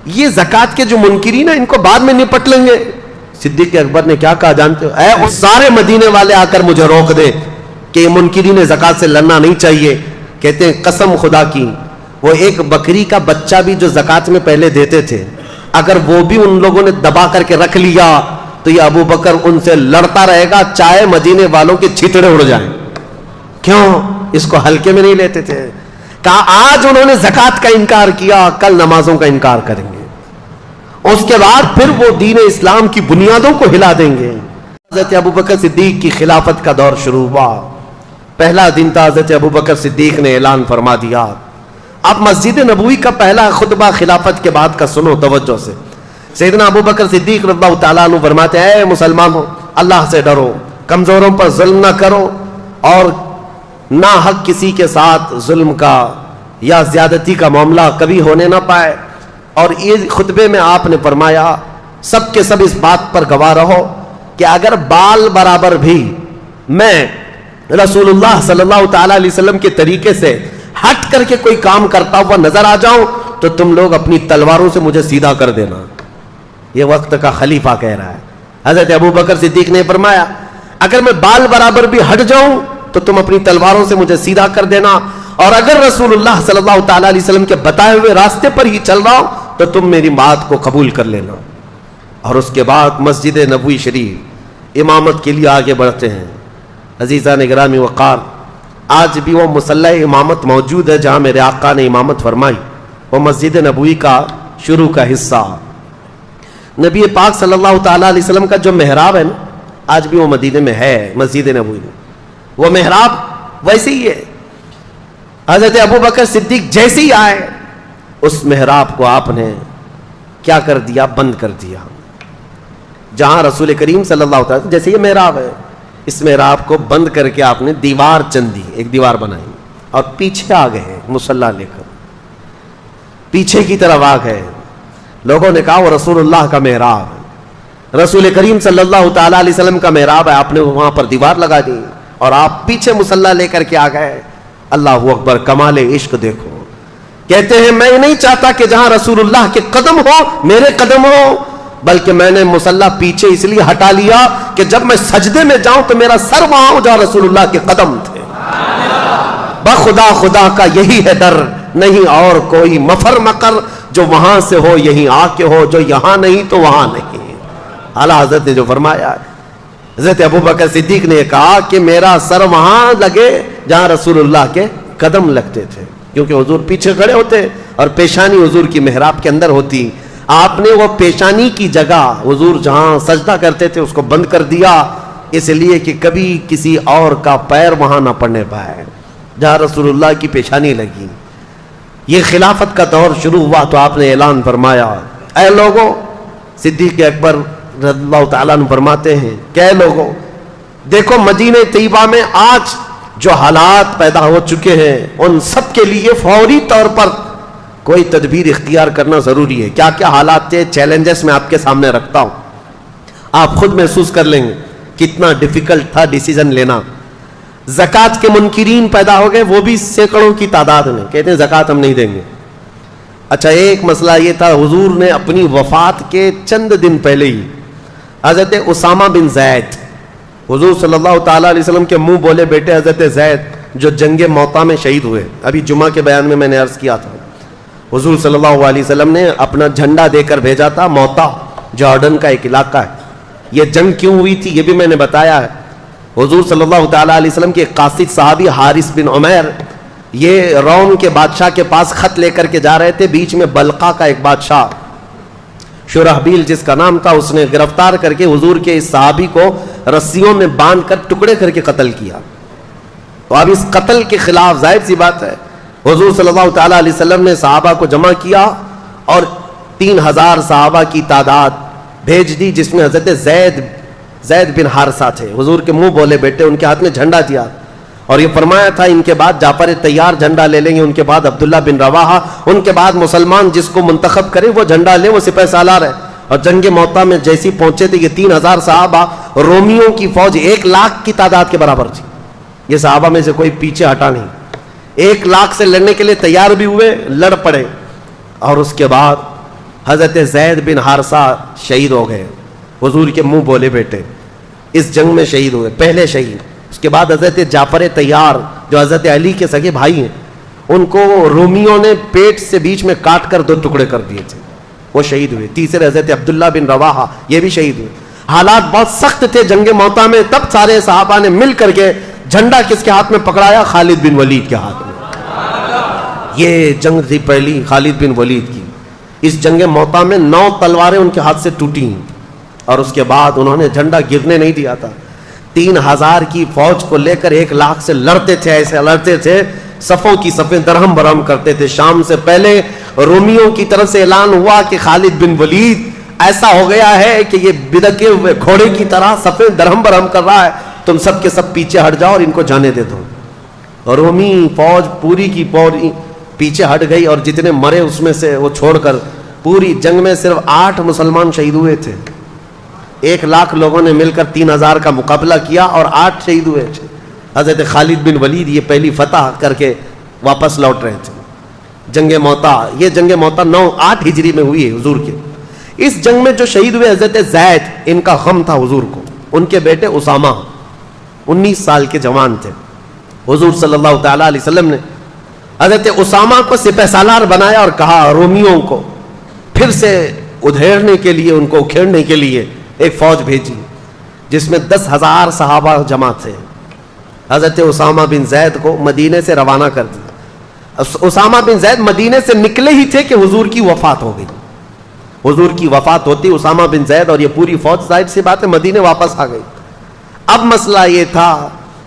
یہ زکات کے جو منکرین ہیں ان کو بعد میں نپٹ لیں گے. صدیق اکبر نے کیا کہا جانتے ہو؟ اے سارے مدینے والے آ کر مجھے روک دے کہ یہ منکرین زکات سے لڑنا نہیں چاہیے. کہتے ہیں قسم خدا کی وہ ایک بکری کا بچہ بھی جو زکات میں پہلے دیتے تھے اگر وہ بھی ان لوگوں نے دبا کر کے رکھ لیا تو یہ ابو بکر ان سے لڑتا رہے گا چاہے مدینے والوں کے چھتڑے اڑ جائیں. کیوں؟ اس کو ہلکے میں نہیں لیتے تھے. کہا آج انہوں نے زکات کا انکار کیا کل نمازوں کا انکار کریں گے. اس کے بعد پھر وہ دین اسلام کی بنیادوں کو ہلا دیں گے. حضرت ابو بکر صدیق کی خلافت کا دور شروع ہوا. پہلا دن تھا حضرت ابو بکر صدیق نے اعلان فرما دیا. اب مسجد نبوی کا پہلا خطبہ خلافت کے بعد کا سنو توجہ سے. سیدنا ابو بکر صدیق رضی اللہ تعالیٰ عنہ فرماتے ہیں اے مسلمانوں اللہ سے ڈرو, کمزوروں پر ظلم نہ کرو اور نہ حق کسی کے ساتھ ظلم کا یا زیادتی کا معاملہ کبھی ہونے نہ پائے. اور یہ خطبے میں آپ نے فرمایا سب کے سب اس بات پر گواہ رہو کہ اگر بال برابر بھی میں رسول اللہ صلی اللہ تعالیٰ علیہ وسلم کے طریقے سے ہٹ کر کے کوئی کام کرتا ہوا نظر آ جاؤں تو تم لوگ اپنی تلواروں سے مجھے سیدھا کر دینا. یہ وقت کا خلیفہ کہہ رہا ہے. حضرت ابو بکر صدیق نے فرمایا اگر میں بال برابر بھی ہٹ جاؤں تو تم اپنی تلواروں سے مجھے سیدھا کر دینا, اور اگر رسول اللہ صلی اللہ تعالیٰ علیہ وسلم کے بتائے ہوئے راستے پر ہی چل رہا ہوں تو تم میری بات کو قبول کر لینا. اور اس کے بعد مسجد نبوی شریف امامت کے لیے آگے بڑھتے ہیں. عزیزان گرامی وقار, آج بھی وہ مصلی امامت موجود ہے جہاں میرے آقا نے امامت فرمائی. وہ مسجد نبوی کا شروع کا حصہ نبی پاک صلی اللہ تعالیٰ علیہ وسلم کا جو محراب ہے نا آج بھی وہ مدینے میں ہے. مسجد نبوی میں وہ محراب ویسے ہی ہے. حضرت ابو بکر صدیق جیسے ہی آئے اس محراب کو آپ نے کیا کر دیا؟ بند کر دیا. جہاں رسول کریم صلی اللہ تعالیٰ جیسے یہ محراب ہے اس محراب کو بند کر کے آپ نے دیوار چندی ایک دیوار بنائی اور پیچھے آ گئے مصلی لے کر پیچھے کی طرف آ گئے. لوگوں نے کہا وہ رسول اللہ کا محراب ہے, رسول کریم صلی اللہ تعالیٰ علیہ وسلم کا محراب ہے. آپ نے وہاں پر دیوار لگا دی اور آپ پیچھے مصلی لے کر کے آ گئے. اللہ اکبر, کمال عشق دیکھو. کہتے ہیں میں نہیں چاہتا کہ جہاں رسول اللہ کے قدم ہو میرے قدم ہو, بلکہ میں نے مصلی پیچھے اس لیے ہٹا لیا کہ جب میں سجدے میں جاؤں تو میرا سر وہاں ہو جہاں رسول اللہ کے قدم تھے. بخدا خدا کا یہی ہے ڈر, نہیں اور کوئی مفر مکر, جو وہاں سے ہو یہیں آ کے ہو, جو یہاں نہیں تو وہاں نہیں. اعلیٰ حضرت نے جو فرمایا, حضرت ابو بکر صدیق نے کہا کہ میرا سر وہاں لگے جہاں رسول اللہ کے قدم لگتے تھے, کیونکہ حضور پیچھے کھڑے ہوتے اور پیشانی حضور کی محراب کے اندر ہوتی. آپ نے وہ پیشانی کی جگہ حضور جہاں سجدہ کرتے تھے اس کو بند کر دیا, اس لیے کہ کبھی کسی اور کا پیر وہاں نہ پڑنے پائے جہاں رسول اللہ کی پیشانی لگی. یہ خلافت کا دور شروع ہوا تو آپ نے اعلان فرمایا اے لوگوں, صدیق اکبر رضی اللہ تعالیٰ عنہ فرماتے ہیں کہ اے لوگوں دیکھو مدینہ طیبہ میں آج جو حالات پیدا ہو چکے ہیں ان سب کے لیے فوری طور پر کوئی تدبیر اختیار کرنا ضروری ہے. کیا کیا حالات تھے, چیلنجز میں آپ کے سامنے رکھتا ہوں, آپ خود محسوس کر لیں گے کتنا ڈیفیکلٹ تھا ڈیسیجن لینا. زکات کے منکرین پیدا ہو گئے, وہ بھی سینکڑوں کی تعداد میں, کہتے ہیں زکات ہم نہیں دیں گے. اچھا ایک مسئلہ یہ تھا, حضور نے اپنی وفات کے چند دن پہلے ہی حضرت اسامہ بن زید, حضور صلی اللہ تعالیٰ علیہ وسلم کے منہ بولے بیٹے حضرت زید جو جنگ موتا میں شہید ہوئے, ابھی جمعہ کے بیان میں نے عرض کیا تھا, حضور صلی اللہ علیہ وسلم نے اپنا جھنڈا دے کر بھیجا تھا. موتا جارڈن کا ایک علاقہ ہے. یہ جنگ کیوں ہوئی تھی یہ بھی میں نے بتایا ہے. حضور صلی اللہ تعالیٰ علیہ وسلم کے قاصد صحابی حارث بن عمیر یہ روم کے بادشاہ کے پاس خط لے کر کے جا رہے تھے. بیچ میں بلقا کا ایک بادشاہ شرحبیل جس کا نام تھا, اس نے گرفتار کر کے حضور کے اس صحابی کو رسیوں میں باندھ کر ٹکڑے کر کے قتل کیا. تو اب اس قتل کے خلاف ظاہر سی بات ہے حضور صلی اللہ تعالیٰ علیہ وسلم نے صحابہ کو جمع کیا اور 3000 صحابہ کی تعداد بھیج دی, جس میں حضرت زید بن حارثہ تھے. حضور کے منہ بولے بیٹے, ان کے ہاتھ میں جھنڈا دیا اور یہ فرمایا تھا ان کے بعد جعفر طیار جھنڈا لے لیں گے, ان کے بعد عبداللہ بن رواحہ, ان کے بعد مسلمان جس کو منتخب کرے وہ جھنڈا لے, وہ سپہ سالار ہے. اور جنگ موتا میں جیسی پہنچے تھے یہ 3000 صحابہ رومیوں کی فوج 1,00,000 کی تعداد کے برابر تھی. یہ صحابہ میں سے کوئی پیچھے ہٹا نہیں, 1,00,000 سے لڑنے کے لیے تیار بھی ہوئے, لڑ پڑے. اور اس کے بعد حضرت زید بن حارثہ شہید ہو گئے، حضور کے منہ بولے بیٹے، اس جنگ میں شہید ہوئے، پہلے شہید۔ اس کے بعد حضرت جعفر طیار جو حضرت علی کے سگے بھائی ہیں، ان کو رومیوں نے پیٹ سے بیچ میں کاٹ کر 2 ٹکڑے کر دیے تھے، وہ شہید ہوئے۔ تیسرے حضرت عبداللہ بن رواحہ، یہ بھی شہید ہوئے۔ حالات بہت سخت تھے جنگ موتا میں، تب سارے صحابہ نے مل کر کے جھنڈا کس کے ہاتھ میں پکڑایا؟ خالد بن ولید کے ہاتھ میں۔ یہ جنگ تھی پہلی خالد بن ولید کی۔ اس جنگ موتا میں 9 تلواریں ان کے ہاتھ سے ٹوٹی ہیں، اور اس کے بعد انہوں نے جھنڈا گرنے نہیں دیا تھا۔ 3000 کی فوج کو لے کر 1 لاکھ سے لڑتے تھے، ایسے لڑتے تھے، صفوں کی صفیں درہم برہم کرتے تھے۔ شام سے پہلے رومیوں کی طرف سے اعلان ہوا کہ خالد بن ولید ایسا ہو گیا ہے کہ یہ بدکے ہوئے گھوڑے کی طرح صفیں درہم برہم کر رہا ہے، تم سب کے سب پیچھے ہٹ جاؤ اور ان کو جانے دے دو۔ رومی فوج پوری کی پوری پیچھے ہٹ گئی، اور جتنے مرے اس میں سے وہ چھوڑ کر پوری جنگ میں صرف 8 مسلمان شہید ہوئے تھے۔ 1 لاکھ لوگوں نے مل کر 3000 کا مقابلہ کیا اور 8 شہید ہوئے تھے۔ حضرت خالد بن ولید یہ پہلی فتح کر کے واپس لوٹ رہے تھے۔ جنگ موتا، یہ جنگ موتا 8 ہجری میں ہوئی ہے حضور کے۔ اس جنگ میں جو شہید ہوئے حضرت زید، ان کا غم تھا حضور کو۔ ان کے بیٹے اسامہ 19 سال کے جوان تھے۔ حضور صلی اللہ تعالی علیہ وسلم نے حضرت اسامہ کو سپہ سالار بنایا اور کہا رومیوں کو پھر سے ادھیڑنے کے لیے، ان کو اکھیڑنے کے لیے ایک فوج بھیجی جس میں 10,000 صحابہ جمع تھے۔ حضرت اسامہ بن زید کو مدینے سے روانہ کر دیا۔ اسامہ بن زید مدینے سے نکلے ہی تھے کہ حضور کی وفات ہو گئی۔ حضور کی وفات ہوتی اسامہ بن زید اور یہ پوری فوج ظاہر سی بات ہے مدینے واپس آ گئی۔ اب مسئلہ یہ تھا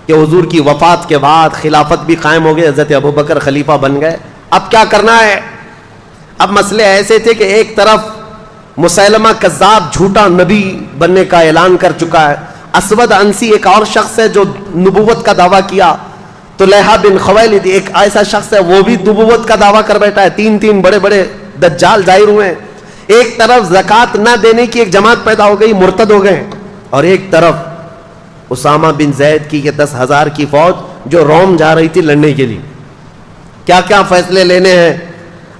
کہ حضور کی وفات کے بعد خلافت بھی قائم ہو گئی، حضرت ابوبکر خلیفہ بن گئے۔ اب کیا کرنا ہے؟ اب مسئلے ایسے تھے کہ ایک طرف مسیلمہ کذاب جھوٹا نبی بننے کا اعلان کر چکا ہے، اسود عنسی ایک اور شخص ہے جو نبوت کا دعویٰ کیا، طلحہ بن خویلد ایک ایسا شخص ہے وہ بھی نبوت کا دعویٰ کر بیٹھا ہے، 3 بڑے بڑے دجال ظاہر ہوئے ہیں۔ ایک طرف زکوٰۃ نہ دینے کی ایک جماعت پیدا ہو گئی، مرتد ہو گئے، اور ایک طرف اسامہ بن زید کی یہ 10,000 کی فوج جو روم جا رہی تھی لڑنے کے لیے۔ کیا کیا فیصلے لینے ہیں؟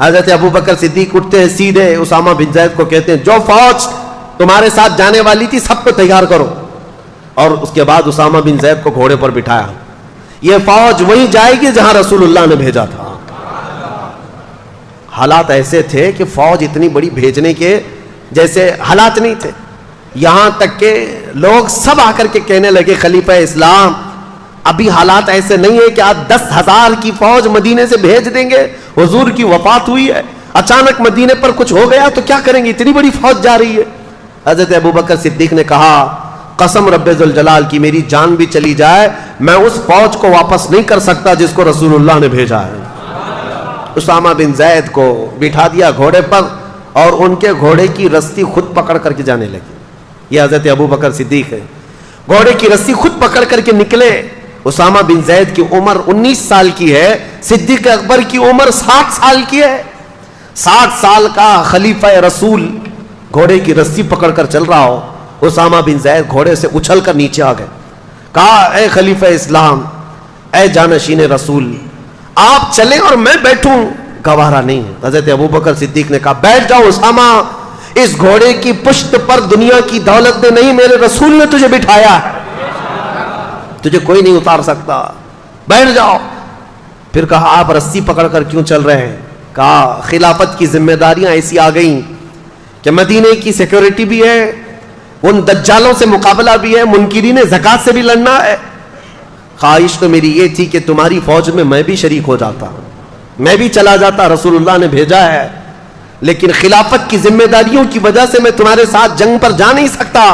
حضرت ابوبکر صدیق اٹھتے ہیں، سیدھے اسامہ بن زید کو کہتے ہیں جو فوج تمہارے ساتھ جانے والی تھی سب کو تیار کرو، اور اس کے بعد اسامہ بن زید کو گھوڑے پر بٹھایا۔ یہ فوج وہیں جائے گی جہاں رسول اللہ نے بھیجا تھا۔ حالات ایسے تھے کہ فوج اتنی بڑی بھیجنے کے جیسے حالات نہیں تھے، یہاں تک کہ لوگ سب آ کر کے کہنے لگے خلیفہ اسلام ابھی حالات ایسے نہیں ہے کہ آپ 10,000 کی فوج مدینے سے بھیج دیں گے، حضور کی وفات ہوئی ہے، اچانک مدینے پر کچھ ہو گیا تو کیا کریں گے، اتنی بڑی فوج جا رہی ہے۔ حضرت ابوبکر صدیق نے کہا قسم رب ذوالجلال کی میری جان بھی چلی جائے میں اس فوج کو واپس نہیں کر سکتا جس کو رسول اللہ نے بھیجا ہے۔ اسامہ بن زید کو بٹھا دیا گھوڑے پر اور ان کے گھوڑے کی رسی خود پکڑ کر کے جانے لگے۔ یہ حضرت ابوبکر صدیق ہے، گھوڑے کی رسی خود پکڑ کر کے نکلے۔ اسامہ بن زید کی عمر 19 سال کی ہے، صدیق اکبر کی عمر 60 سال کی ہے۔ 60 سال کا خلیفہ رسول گھوڑے کی رسی پکڑ کر چل رہا ہو، اسامہ بن زید گھوڑے سے اچھل کر نیچے آ گئے۔ کہا اے خلیفہ اسلام، اے جانشین رسول، آپ چلیں اور میں بیٹھوں، گوارا نہیں۔ حضرت ابوبکر صدیق نے کہا بیٹھ جاؤ اسامہ، اس گھوڑے کی پشت پر دنیا کی دولت نے نہیں میرے رسول نے تجھے بٹھایا ہے، تجھے کوئی نہیں اتار سکتا، بیٹھ جاؤ۔ پھر کہا آپ رسی پکڑ کر کیوں چل رہے ہیں؟ کہا خلافت کی ذمہ داریاں ایسی آ گئیں کہ مدینے کی سیکیورٹی بھی ہے، ان دجالوں سے مقابلہ بھی ہے، منکرین زکوٰۃ سے بھی لڑنا ہے۔ خواہش تو میری یہ تھی کہ تمہاری فوج میں بھی شریک ہو جاتا، میں بھی چلا جاتا، رسول اللہ نے بھیجا ہے، لیکن خلافت کی ذمہ داریوں کی وجہ سے میں تمہارے ساتھ جنگ پر جا نہیں سکتا،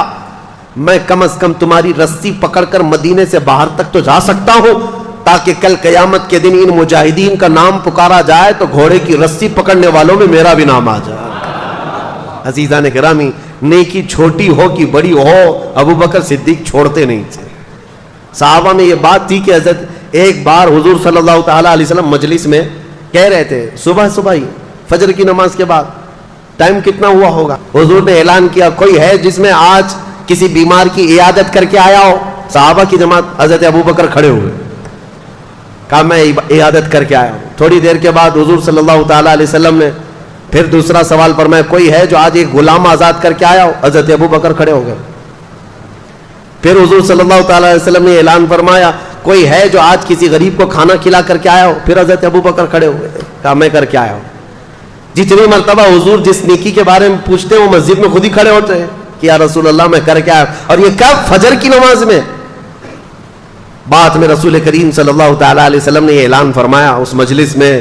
میں کم از کم تمہاری رسی پکڑ کر مدینے سے باہر تک تو جا سکتا ہوں تاکہ کل قیامت کے دن ان مجاہدین کا نام پکارا جائے تو گھوڑے کی رسی پکڑنے والوں میں میرا بھی نام آ جائے۔ عزیزان گرامی، نیکی چھوٹی ہو کہ بڑی ہو ابوبکر صدیق چھوڑتے نہیں تھے۔ صحابہ میں یہ بات تھی کہ حضرت ایک بار حضور صلی اللہ تعالی علیہ وسلم مجلس میں کہہ رہے تھے صبح ہی فجر کی نماز کے بعد ٹائم کتنا ہوا ہوگا، حضور نے اعلان کیا کوئی ہے جس میں آج کسی بیمار کی عیادت کر کے آیا ہو؟ صحابہ کی جماعت، حضرت ابوبکر کھڑے ہوئے، کہا میں عیادت کر کے آیا ہوں۔ تھوڑی دیر کے بعد حضور صلی اللہ تعالی علیہ وسلم نے پھر دوسرا سوال فرمایا کوئی ہے جو آج ایک غلام آزاد کر کے آیا ہو؟ حضرت ابو بکر کھڑے ہو گئے. پھر حضور صلی اللہ تعالی علیہ وسلم نے اعلان فرمایا کوئی ہے جو آج کسی غریب کو کھانا کھلا کر کے آیا ہو؟ پھر حضرت ابو بکر کھڑے ہوئے, کہا میں کر کے آیا ہوں. جتنی مرتبہ حضور جس نیکی کے بارے میں پوچھتے ہیں وہ مسجد میں خود ہی کھڑے ہوتے ہیں کہ یا رسول اللہ میں کر کے آیا. اور یہ کب؟ فجر کی نماز میں. بعد میں رسول کریم صلی اللہ تعالی علیہ وسلم نے یہ اعلان فرمایا اس مجلس میں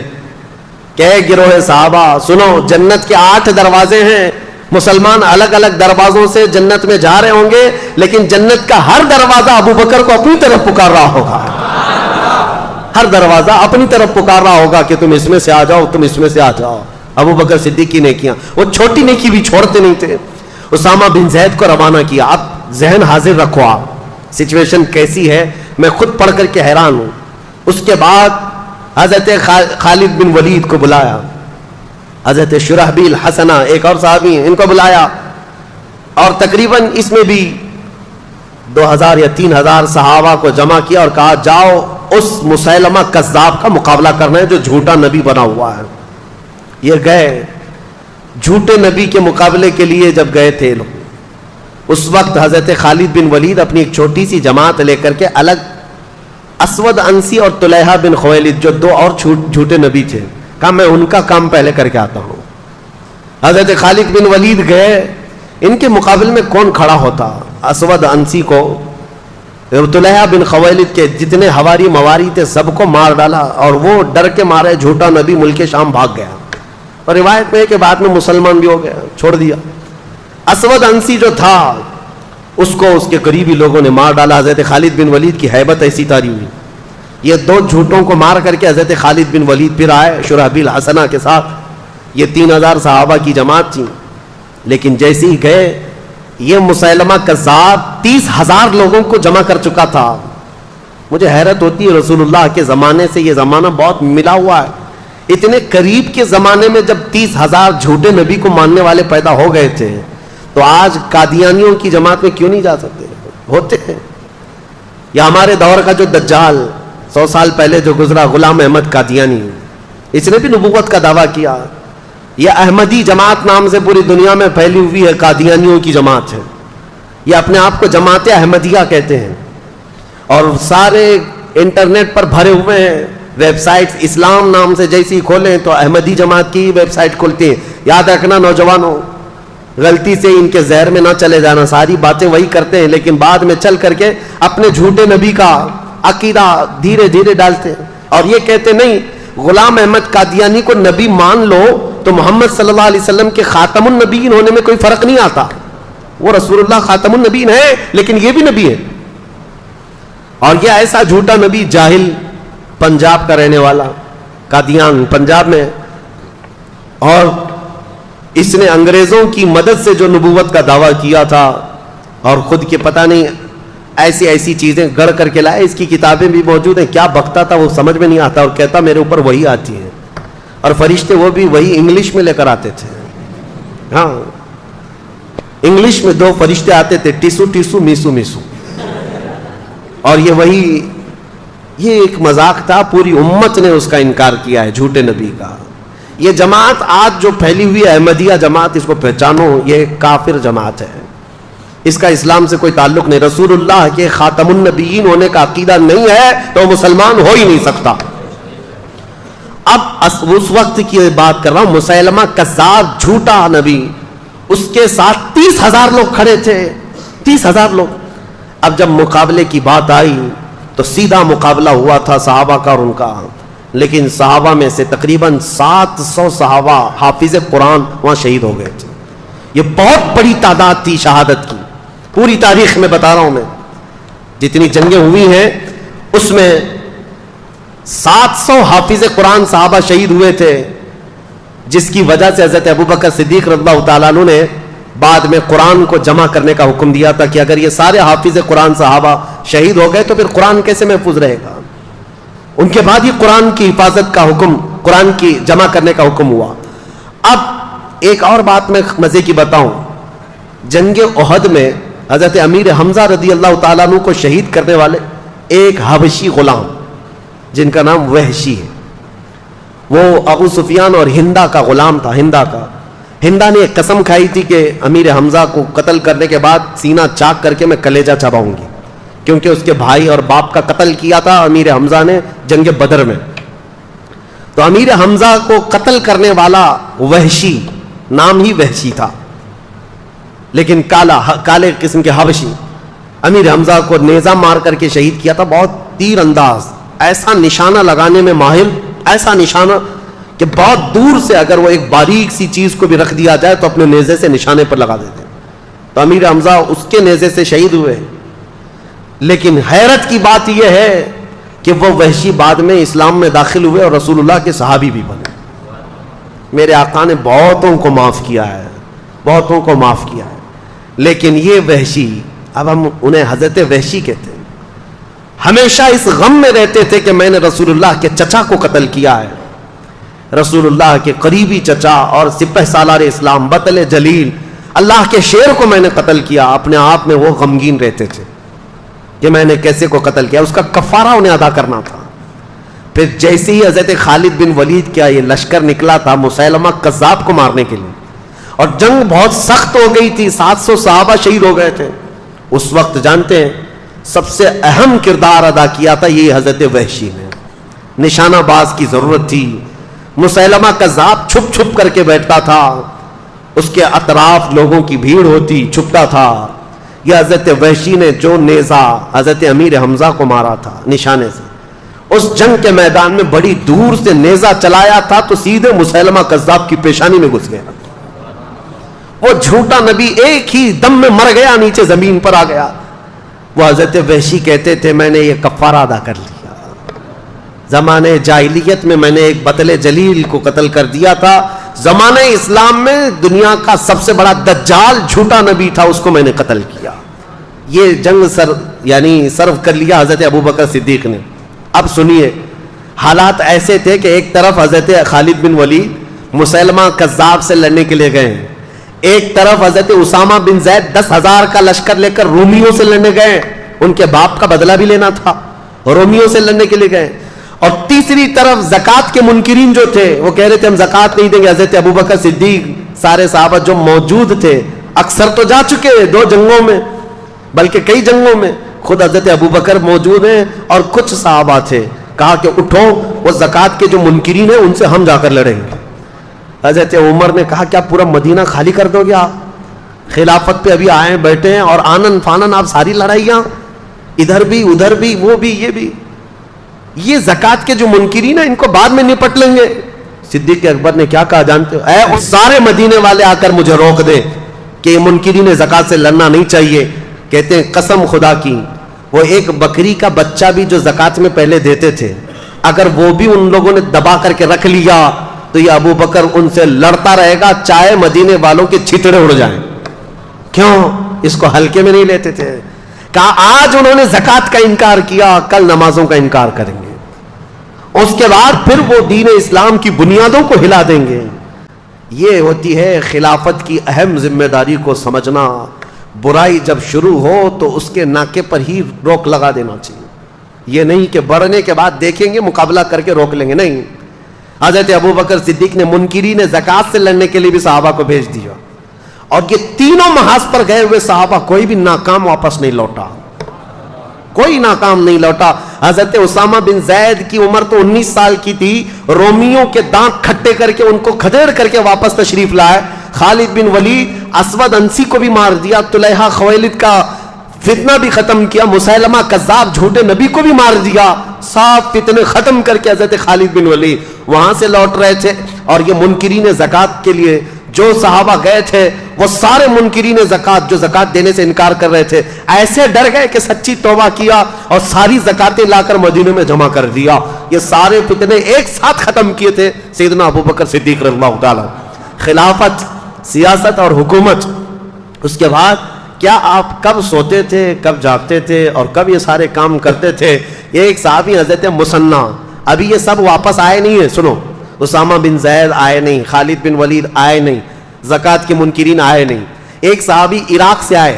کہ گروہ صحابہ سنو, جنت کے 8 دروازے ہیں, مسلمان الگ الگ دروازوں سے جنت میں جا رہے ہوں گے, لیکن جنت کا ہر دروازہ ابو بکر کو اپنی طرف پکار رہا ہوگا. ہر دروازہ اپنی طرف پکار رہا ہوگا کہ تم اس میں سے آ جاؤ, تم اس میں سے آ جاؤ. ابو بکر صدیق کی نیکیاں, وہ چھوٹی نیکی بھی چھوڑتے نہیں تھے. اسامہ بن زید کو روانہ کیا. اب ذہن حاضر رکھو, آپ سچویشن کیسی ہے میں خود پڑھ کر کے حیران ہوں. اس کے بعد حضرت خالد بن ولید کو بلایا, حضرت شرحبیل حسنہ ایک اور صحابی ہیں, ان کو بلایا, اور تقریباً اس میں بھی 2000 یا 3000 صحابہ کو جمع کیا اور کہا جاؤ اس مسیلمہ کذاب کا مقابلہ کرنا ہے جو جھوٹا نبی بنا ہوا ہے. یہ گئے جھوٹے نبی کے مقابلے کے لیے. جب گئے تھے لوگ, اس وقت حضرت خالد بن ولید اپنی ایک چھوٹی سی جماعت لے کر کے الگ, اسود انسی اور طلحہ بن خویلد جو 2 اور جھوٹے نبی تھے, کہا میں ان کا کام پہلے کر کے آتا ہوں. حضرت خالد بن ولید گئے, ان کے مقابل میں کون کھڑا ہوتا؟ اسود انسی کو, طلحہ بن خویلد کے جتنے ہواری مواری تھے سب کو مار ڈالا, اور وہ ڈر کے مارے جھوٹا نبی ملک شام بھاگ گیا. اور روایت میں ہے کہ بعد میں مسلمان بھی ہو گیا, چھوڑ دیا. اسود انسی جو تھا اس کو اس کے قریبی لوگوں نے مار ڈالا. حضرت خالد بن ولید کی ہیبت ایسی تاری ہوئی, یہ 2 جھوٹوں کو مار کر کے حضرت خالد بن ولید پھر آئے شرحبیل حسنہ کے ساتھ. یہ 3000 صحابہ کی جماعت تھی, لیکن جیسے ہی گئے یہ مسیلمہ کذاب 30,000 لوگوں کو جمع کر چکا تھا. مجھے حیرت ہوتی ہے, رسول اللہ کے زمانے سے یہ زمانہ بہت ملا ہوا ہے. اتنے قریب کے زمانے میں جب 30,000 جھوٹے نبی کو ماننے والے پیدا ہو گئے تھے, تو آج قادیانیوں کی جماعت میں کیوں نہیں جا سکتے؟ ہوتے ہیں. یا ہمارے دور کا جو دجال 100 سال پہلے جو گزرا, غلام احمد قادیانی, اس نے بھی نبوت کا دعویٰ کیا. یہ احمدی جماعت نام سے پوری دنیا میں پھیلی ہوئی ہے, قادیانیوں کی جماعت ہے. یہ اپنے آپ کو جماعت احمدیہ کہتے ہیں, اور سارے انٹرنیٹ پر بھرے ہوئے ہیں ویب سائٹس. اسلام نام سے جیسی ہی کھولیں تو احمدی جماعت کی ویب سائٹ کھلتی ہیں. یاد رکھنا نوجوانوں, غلطی سے ان کے زہر میں نہ چلے جانا. ساری باتیں وہی کرتے ہیں, لیکن بعد میں چل کر کے اپنے جھوٹے نبی کا عقیدہ دھیرے دھیرے ڈالتے ہیں, اور یہ کہتے نہیں غلام احمد قادیانی کو نبی مان لو تو محمد صلی اللہ علیہ وسلم کے خاتم النبیین ہونے میں کوئی فرق نہیں آتا. وہ رسول اللہ خاتم النبیین ہے, لیکن یہ بھی نبی ہے. اور یہ ایسا جھوٹا نبی, جاہل, پنجاب کا رہنے والا, قادیان پنجاب میں, اور اس نے انگریزوں کی مدد سے جو نبوت کا دعویٰ کیا تھا, اور خود کے پتہ نہیں ایسی ایسی چیزیں گڑھ کر کے لائے. اس کی کتابیں بھی موجود ہیں. کیا بکتا تھا وہ سمجھ میں نہیں آتا, اور کہتا میرے اوپر وہی آتی ہے, اور فرشتے وہ بھی وہی انگلش میں لے کر آتے تھے. ہاں, انگلش میں 2 فرشتے آتے تھے, ٹیسو ٹیسو میسو میسو, اور یہ وہی, یہ ایک مذاق تھا. پوری امت نے اس کا انکار کیا ہے, جھوٹے نبی کا. یہ جماعت آج جو پھیلی ہوئی ہے احمدیہ جماعت, اس کو پہچانو, یہ کافر جماعت ہے. اس کا اسلام سے کوئی تعلق نہیں. رسول اللہ کے خاتم النبیین ہونے کا عقیدہ نہیں ہے تو مسلمان ہو ہی نہیں سکتا. اب اس وقت کی بات کر رہا ہوں, مسیلمہ کذاب جھوٹا نبی, اس کے ساتھ 30,000 لوگ کھڑے تھے, 30,000 لوگ. اب جب مقابلے کی بات آئی تو سیدھا مقابلہ ہوا تھا صحابہ کا اور ان کا, لیکن صحابہ میں سے تقریباً 700 صحابہ حافظ قرآن وہاں شہید ہو گئے تھے. یہ بہت بڑی تعداد تھی شہادت کی. پوری تاریخ میں بتا رہا ہوں میں, جتنی جنگیں ہوئی ہیں اس میں 700 حافظ قرآن صحابہ شہید ہوئے تھے, جس کی وجہ سے حضرت ابوبکر صدیق رضی اللہ تعالیٰ عنہ نے بعد میں قرآن کو جمع کرنے کا حکم دیا تھا کہ اگر یہ سارے حافظ قرآن صحابہ شہید ہو گئے تو پھر قرآن کیسے محفوظ رہے گا. ان کے بعد یہ قرآن کی حفاظت کا حکم, قرآن کی جمع کرنے کا حکم ہوا. اب ایک اور بات میں مزے کی بتاؤں, جنگ احد میں حضرت امیر حمزہ رضی اللہ تعالیٰ عنہ کو شہید کرنے والے ایک حبشی غلام جن کا نام وحشی ہے, وہ ابو سفیان اور ہندا کا غلام تھا. ہندا نے ایک قسم کھائی تھی کہ امیر حمزہ کو قتل کرنے کے بعد سینہ چاک کر کے میں کلیجہ چباؤں گی, کیونکہ اس کے بھائی اور باپ کا قتل کیا تھا امیر حمزہ نے جنگ بدر میں. تو امیر حمزہ کو قتل کرنے والا وحشی, نام ہی وحشی تھا لیکن کالے قسم کے حبشی, امیر حمزہ کو نیزہ مار کر کے شہید کیا تھا. بہت تیر انداز, ایسا نشانہ لگانے میں ماہر, ایسا نشانہ کہ بہت دور سے اگر وہ ایک باریک سی چیز کو بھی رکھ دیا جائے تو اپنے نیزے سے نشانے پر لگا دیتے. تو امیر حمزہ اس کے نیزے سے شہید ہوئے. لیکن حیرت کی بات یہ ہے کہ وہ وحشی بعد میں اسلام میں داخل ہوئے اور رسول اللہ کے صحابی بھی بنے. میرے آقا نے بہتوں کو معاف کیا ہے, بہتوں کو معاف کیا ہے. لیکن یہ وحشی, اب ہم انہیں حضرت وحشی کہتے ہیں, ہمیشہ اس غم میں رہتے تھے کہ میں نے رسول اللہ کے چچا کو قتل کیا ہے. رسول اللہ کے قریبی چچا اور سپہ سالار اسلام بطل جلیل اللہ کے شیر کو میں نے قتل کیا. اپنے آپ میں وہ غمگین رہتے تھے کہ میں نے کیسے کو قتل کیا, اس کا کفارہ انہیں ادا کرنا تھا. پھر جیسے ہی حضرت خالد بن ولید کیا یہ لشکر نکلا تھا مسیلمہ کذاب کو مارنے کے لیے, اور جنگ بہت سخت ہو گئی تھی, 700 صحابہ شہید ہو گئے تھے. اس وقت جانتے ہیں سب سے اہم کردار ادا کیا تھا یہ حضرت وحشی نے. نشانہ باز کی ضرورت تھی. مسیلمہ کذاب چھپ چھپ کر کے بیٹھتا تھا, اس کے اطراف لوگوں کی بھیڑ ہوتی, چھپتا تھا. یہ حضرت وحشی نے جو نیزہ حضرت امیر حمزہ کو مارا تھا نشانے سے, اس جنگ کے میدان میں بڑی دور سے نیزہ چلایا تھا تو سیدھے مسیلمہ کذاب کی پیشانی میں گھس گیا. وہ جھوٹا نبی ایک ہی دم میں مر گیا, نیچے زمین پر آ گیا. وہ حضرت وحشی کہتے تھے میں نے یہ کفارہ ادا کر لیا. زمانے جاہلیت میں میں نے ایک بطل جلیل کو قتل کر دیا تھا, زمانے اسلام میں دنیا کا سب سے بڑا دجال جھوٹا نبی تھا, اس کو میں نے قتل کیا. یہ جنگ سرو کر لیا حضرت ابوبکر صدیق نے. اب سنیے, حالات ایسے تھے کہ ایک طرف حضرت خالد بن ولید مسیلمہ کذاب سے لڑنے کے لیے گئے, ایک طرف حضرت اسامہ بن زید 10,000 کا لشکر لے کر رومیوں سے لڑنے گئے, ان کے باپ کا بدلہ بھی لینا تھا, رومیوں سے لڑنے کے لیے گئے. اور تیسری طرف زکات کے منکرین جو تھے وہ کہہ رہے تھے ہم زکات نہیں دیں گے. حضرت ابوبکر صدیق سارے صحابہ جو موجود تھے, اکثر تو جا چکے 2 جنگوں میں بلکہ کئی جنگوں میں, خود حضرت ابوبکر موجود ہیں اور کچھ صحابہ تھے, کہا کہ اٹھو وہ زکات کے جو منکرین ہیں ان سے ہم جا کر لڑیں گے. حضرت عمر نے کہا کیا پورا مدینہ خالی کر دو گے آپ؟ خلافت پہ ابھی آئے بیٹھے ہیں اور آنن فانن آپ ساری لڑائیاں ادھر بھی ادھر بھی وہ بھی یہ بھی, یہ زکات کے جو منکرین ہیں ان کو بعد میں نپٹ لیں گے. صدیق اکبر نے کیا کہا جانتے ہو؟ اے سارے مدینے والے آ کر مجھے روک دیں کہ یہ منکرین زکات سے لڑنا نہیں چاہیے. کہتے ہیں قسم خدا کی وہ ایک بکری کا بچہ بھی جو زکات میں پہلے دیتے تھے اگر وہ بھی ان لوگوں نے دبا کر کے رکھ لیا تو یہ ابو بکر ان سے لڑتا رہے گا چاہے مدینے والوں کے چھتڑے اڑ جائیں. کیوں؟ اس کو ہلکے میں نہیں لیتے تھے. کہا آج انہوں نے زکات کا انکار کیا, کل نمازوں کا انکار کریں گے, اس کے بعد پھر وہ دین اسلام کی بنیادوں کو ہلا دیں گے. یہ ہوتی ہے خلافت کی اہم ذمہ داری کو سمجھنا. برائی جب شروع ہو تو اس کے ناکے پر ہی روک لگا دینا چاہیے. یہ نہیں کہ بڑھنے کے بعد دیکھیں گے مقابلہ کر کے روک لیں گے, نہیں. حضرت ابوبکر صدیق نے منکرین زکات سے لڑنے کے لیے بھی صحابہ کو بھیج دیا, اور یہ تینوں محاذ پر گئے ہوئے صحابہ کوئی بھی ناکام واپس نہیں لوٹا, کوئی ناکام نہیں لوٹا. حضرت اسامہ بن زید کی عمر تو 19 سال کی تھی, رومیوں کے دانت کھٹے کر کے ان کو کھدیڑ کر کے واپس تشریف لائے. خالد بن ولید اسود انسی کو بھی مار دیا, طلحہ خویلد کا فتنہ بھی ختم کیا, مسیلمہ کذاب جھوٹے نبی کو بھی مار دیا. صاف فتنے ختم کر کے حضرت خالد بن ولید وہاں سے لوٹ رہے تھے. اور یہ منکرین زکات کے لیے جو صحابہ گئے تھے وہ سارے منکرین زکات جو زکات دینے سے انکار کر رہے تھے ایسے ڈر گئے کہ سچی توبہ کیا اور ساری زکاتیں لا کر مدینے میں جمع کر دیا. یہ سارے فتنے ایک ساتھ ختم کیے تھے سیدنا ابوبکر صدیق رضی اللہ تعالی. خلافت, سیاست اور حکومت. اس کے بعد کیا آپ کب سوتے تھے, کب جاگتے تھے اور کب یہ سارے کام کرتے تھے؟ یہ ایک صحابی حضرت مسنہ, ابھی یہ سب واپس آئے نہیں ہیں. سنو, اسامہ بن زید آئے نہیں, خالد بن ولید آئے نہیں, زکات کے منکرین آئے نہیں. ایک صحابی عراق سے آئے,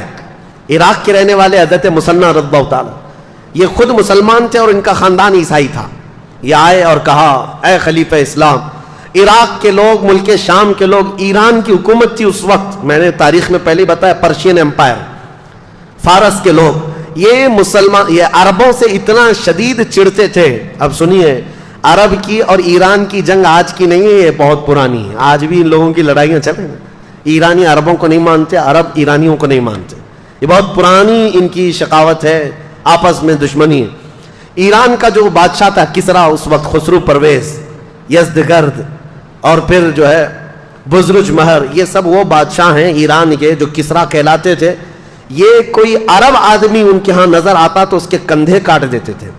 عراق کے رہنے والے حضرت مسنہ رضی اللہ تعالی. یہ خود مسلمان تھے اور ان کا خاندان عیسائی تھا. یہ آئے اور کہا اے خلیفہ اسلام، عراق کے لوگ، ملک شام کے لوگ، ایران کی حکومت تھی اس وقت، میں نے تاریخ میں پہلے بتایا، پرشین امپائر، فارس کے لوگ، یہ مسلمان، یہ عربوں سے اتنا شدید چڑتے تھے. اب سنیے، عرب کی اور ایران کی جنگ آج کی نہیں ہے، یہ بہت پرانی ہے. آج بھی ان لوگوں کی لڑائیاں چلیں، ایرانی عربوں کو نہیں مانتے، عرب ایرانیوں کو نہیں مانتے. یہ بہت پرانی ان کی شقاوت ہے، آپس میں دشمنی ہے. ایران کا جو بادشاہ تھا کسرا اس وقت، خسرو پرویز، یزدگرد، اور پھر جو ہے بزرج مہر، یہ سب وہ بادشاہ ہیں ایران کے جو کسرا کہلاتے تھے. یہ کوئی عرب آدمی ان کے ہاں نظر آتا تو اس کے کندھے کاٹ دیتے تھے.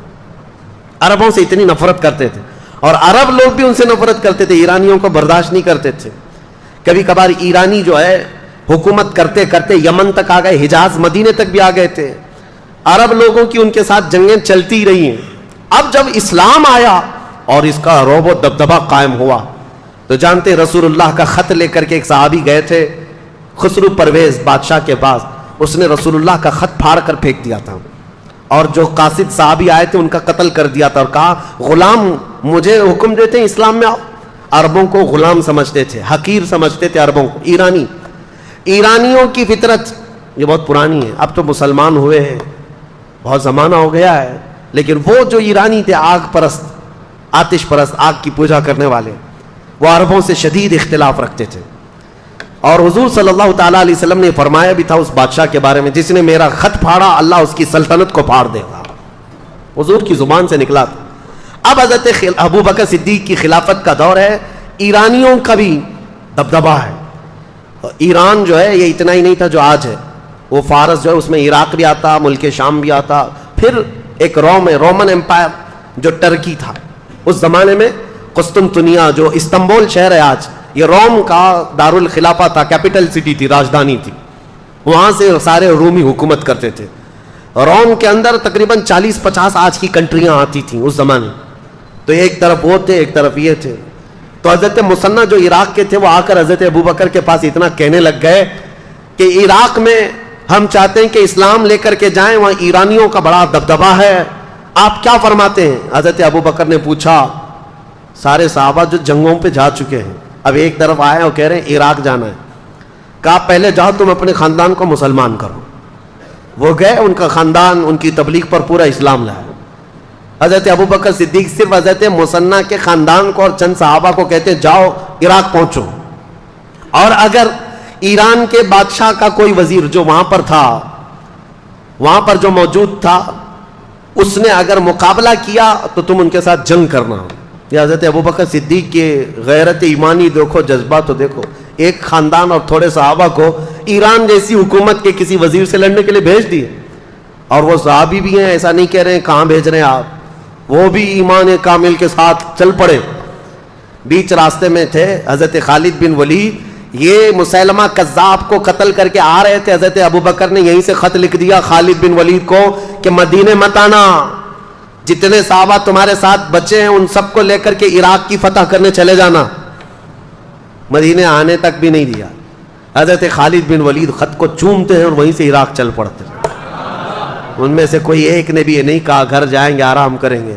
عربوں سے اتنی نفرت کرتے تھے، اور عرب لوگ بھی ان سے نفرت کرتے تھے، ایرانیوں کو برداشت نہیں کرتے تھے. کبھی کبھار ایرانی جو ہے حکومت کرتے کرتے یمن تک آ گئے، حجاز مدینے تک بھی آ گئے تھے. عرب لوگوں کی ان کے ساتھ جنگیں چلتی رہی ہیں. اب جب اسلام آیا اور اس کا رعب و دبدبہ قائم ہوا تو جانتے رسول اللہ کا خط لے کر کے ایک صحابی گئے تھے خسرو پرویز بادشاہ کے پاس. اس نے رسول اللہ کا خط پھاڑ کر پھینک دیا تھا، اور جو قاصد صحابی آئے تھے ان کا قتل کر دیا تھا، اور کہا غلام مجھے حکم دیتے ہیں اسلام میں آؤ. عربوں کو غلام سمجھتے تھے، حقیر سمجھتے تھے عربوں کو. ایرانیوں کی فطرت یہ بہت پرانی ہے. اب تو مسلمان ہوئے ہیں، بہت زمانہ ہو گیا ہے، لیکن وہ جو ایرانی تھے آگ پرست، آتش پرست، آگ کی پوجا کرنے والے، وہ عربوں سے شدید اختلاف رکھتے تھے. اور حضور صلی اللہ تعالیٰ علیہ وسلم نے فرمایا بھی تھا اس بادشاہ کے بارے میں، جس نے میرا خط پھاڑا اللہ اس کی سلطنت کو پھاڑ دے گا. حضور کی زبان سے نکلا تھا. اب حضرت ابو بکر صدیق کی خلافت کا دور ہے، ایرانیوں کا بھی دبدبہ ہے. ایران جو ہے یہ اتنا ہی نہیں تھا جو آج ہے، وہ فارس جو ہے اس میں عراق بھی آتا، ملک شام بھی آتا. پھر ایک رومن امپائر جو ٹرکی تھا اس زمانے میں، قسطنطنیہ جو استنبول شہر ہے آج، یہ روم کا دارالخلافہ تھا، کیپٹل سٹی تھی، راجدھانی تھی. وہاں سے سارے رومی حکومت کرتے تھے. روم کے اندر تقریباً 40-50 آج کی کنٹریاں آتی تھیں اس زمانے. تو ایک طرف وہ تھے، ایک طرف یہ تھے. تو حضرت مثنیٰ جو عراق کے تھے وہ آ کر حضرت ابوبکر کے پاس اتنا کہنے لگ گئے کہ عراق میں ہم چاہتے ہیں کہ اسلام لے کر کے جائیں، وہاں ایرانیوں کا بڑا دبدبہ ہے، آپ کیا فرماتے ہیں؟ حضرت ابوبکر نے پوچھا، سارے صحابہ جو جنگوں پہ جا چکے ہیں اب ایک طرف آئے اور کہہ رہے ہیں عراق جانا ہے. کہا پہلے جاؤ تم اپنے خاندان کو مسلمان کرو. وہ گئے، ان کا خاندان ان کی تبلیغ پر پورا اسلام لایا. حضرت ابوبکر صدیق صرف حضرت مثنیٰ کے خاندان کو اور چند صحابہ کو کہتے جاؤ عراق پہنچو، اور اگر ایران کے بادشاہ کا کوئی وزیر جو وہاں پر تھا، وہاں پر جو موجود تھا، اس نے اگر مقابلہ کیا تو تم ان کے ساتھ جنگ کرنا. یہ حضرت ابوبکر صدیق کے غیرت ایمانی دیکھو، جذبہ تو دیکھو. ایک خاندان اور تھوڑے صحابہ کو ایران جیسی حکومت کے کسی وزیر سے لڑنے کے لیے بھیج دیے. اور وہ صحابی بھی ہیں، ایسا نہیں کہہ رہے ہیں کہاں بھیج رہے ہیں آپ، وہ بھی ایمان کامل کے ساتھ چل پڑے. بیچ راستے میں تھے حضرت خالد بن ولید، یہ مسیلمہ کذاب کو قتل کر کے آ رہے تھے. حضرت ابوبکر نے یہیں سے خط لکھ دیا خالد بن ولید کو کہ مدینے مت آنا، جتنے صحابہ تمہارے ساتھ بچے ہیں ان سب کو لے کر کے عراق کی فتح کرنے چلے جانا. مدینے آنے تک بھی نہیں دیا. حضرت خالد بن ولید خط کو چومتے ہیں اور وہیں سے عراق چل پڑتے ہیں. ان میں سے کوئی ایک نے بھی یہ نہیں کہا گھر جائیں گے آرام کریں گے.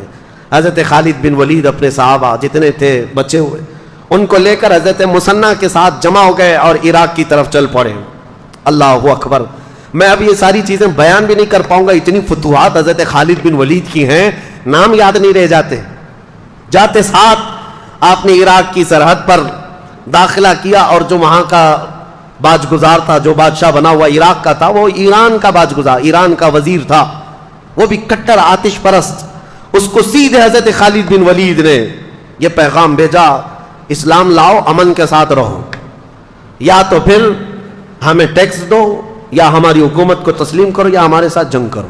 حضرت خالد بن ولید اپنے صحابہ جتنے تھے بچے ہوئے ان کو لے کر حضرت مثنیٰ کے ساتھ جمع ہو گئے اور عراق کی طرف چل پڑے. اللہ اکبر. میں اب یہ ساری چیزیں بیان بھی نہیں کر پاؤں گا، اتنی فتوحات حضرت خالد بن ولید کی ہیں، نام یاد نہیں رہ جاتے. جاتے ساتھ آپ نے عراق کی سرحد پر داخلہ کیا، اور جو وہاں کا باج گزار تھا، جو بادشاہ بنا ہوا عراق کا تھا، وہ ایران کا باج گزار، ایران کا وزیر تھا، وہ بھی کٹر آتش پرست. اس کو سیدھے حضرت خالد بن ولید نے یہ پیغام بھیجا، اسلام لاؤ، امن کے ساتھ رہو، یا تو پھر ہمیں ٹیکس دو، یا ہماری حکومت کو تسلیم کرو، یا ہمارے ساتھ جنگ کرو،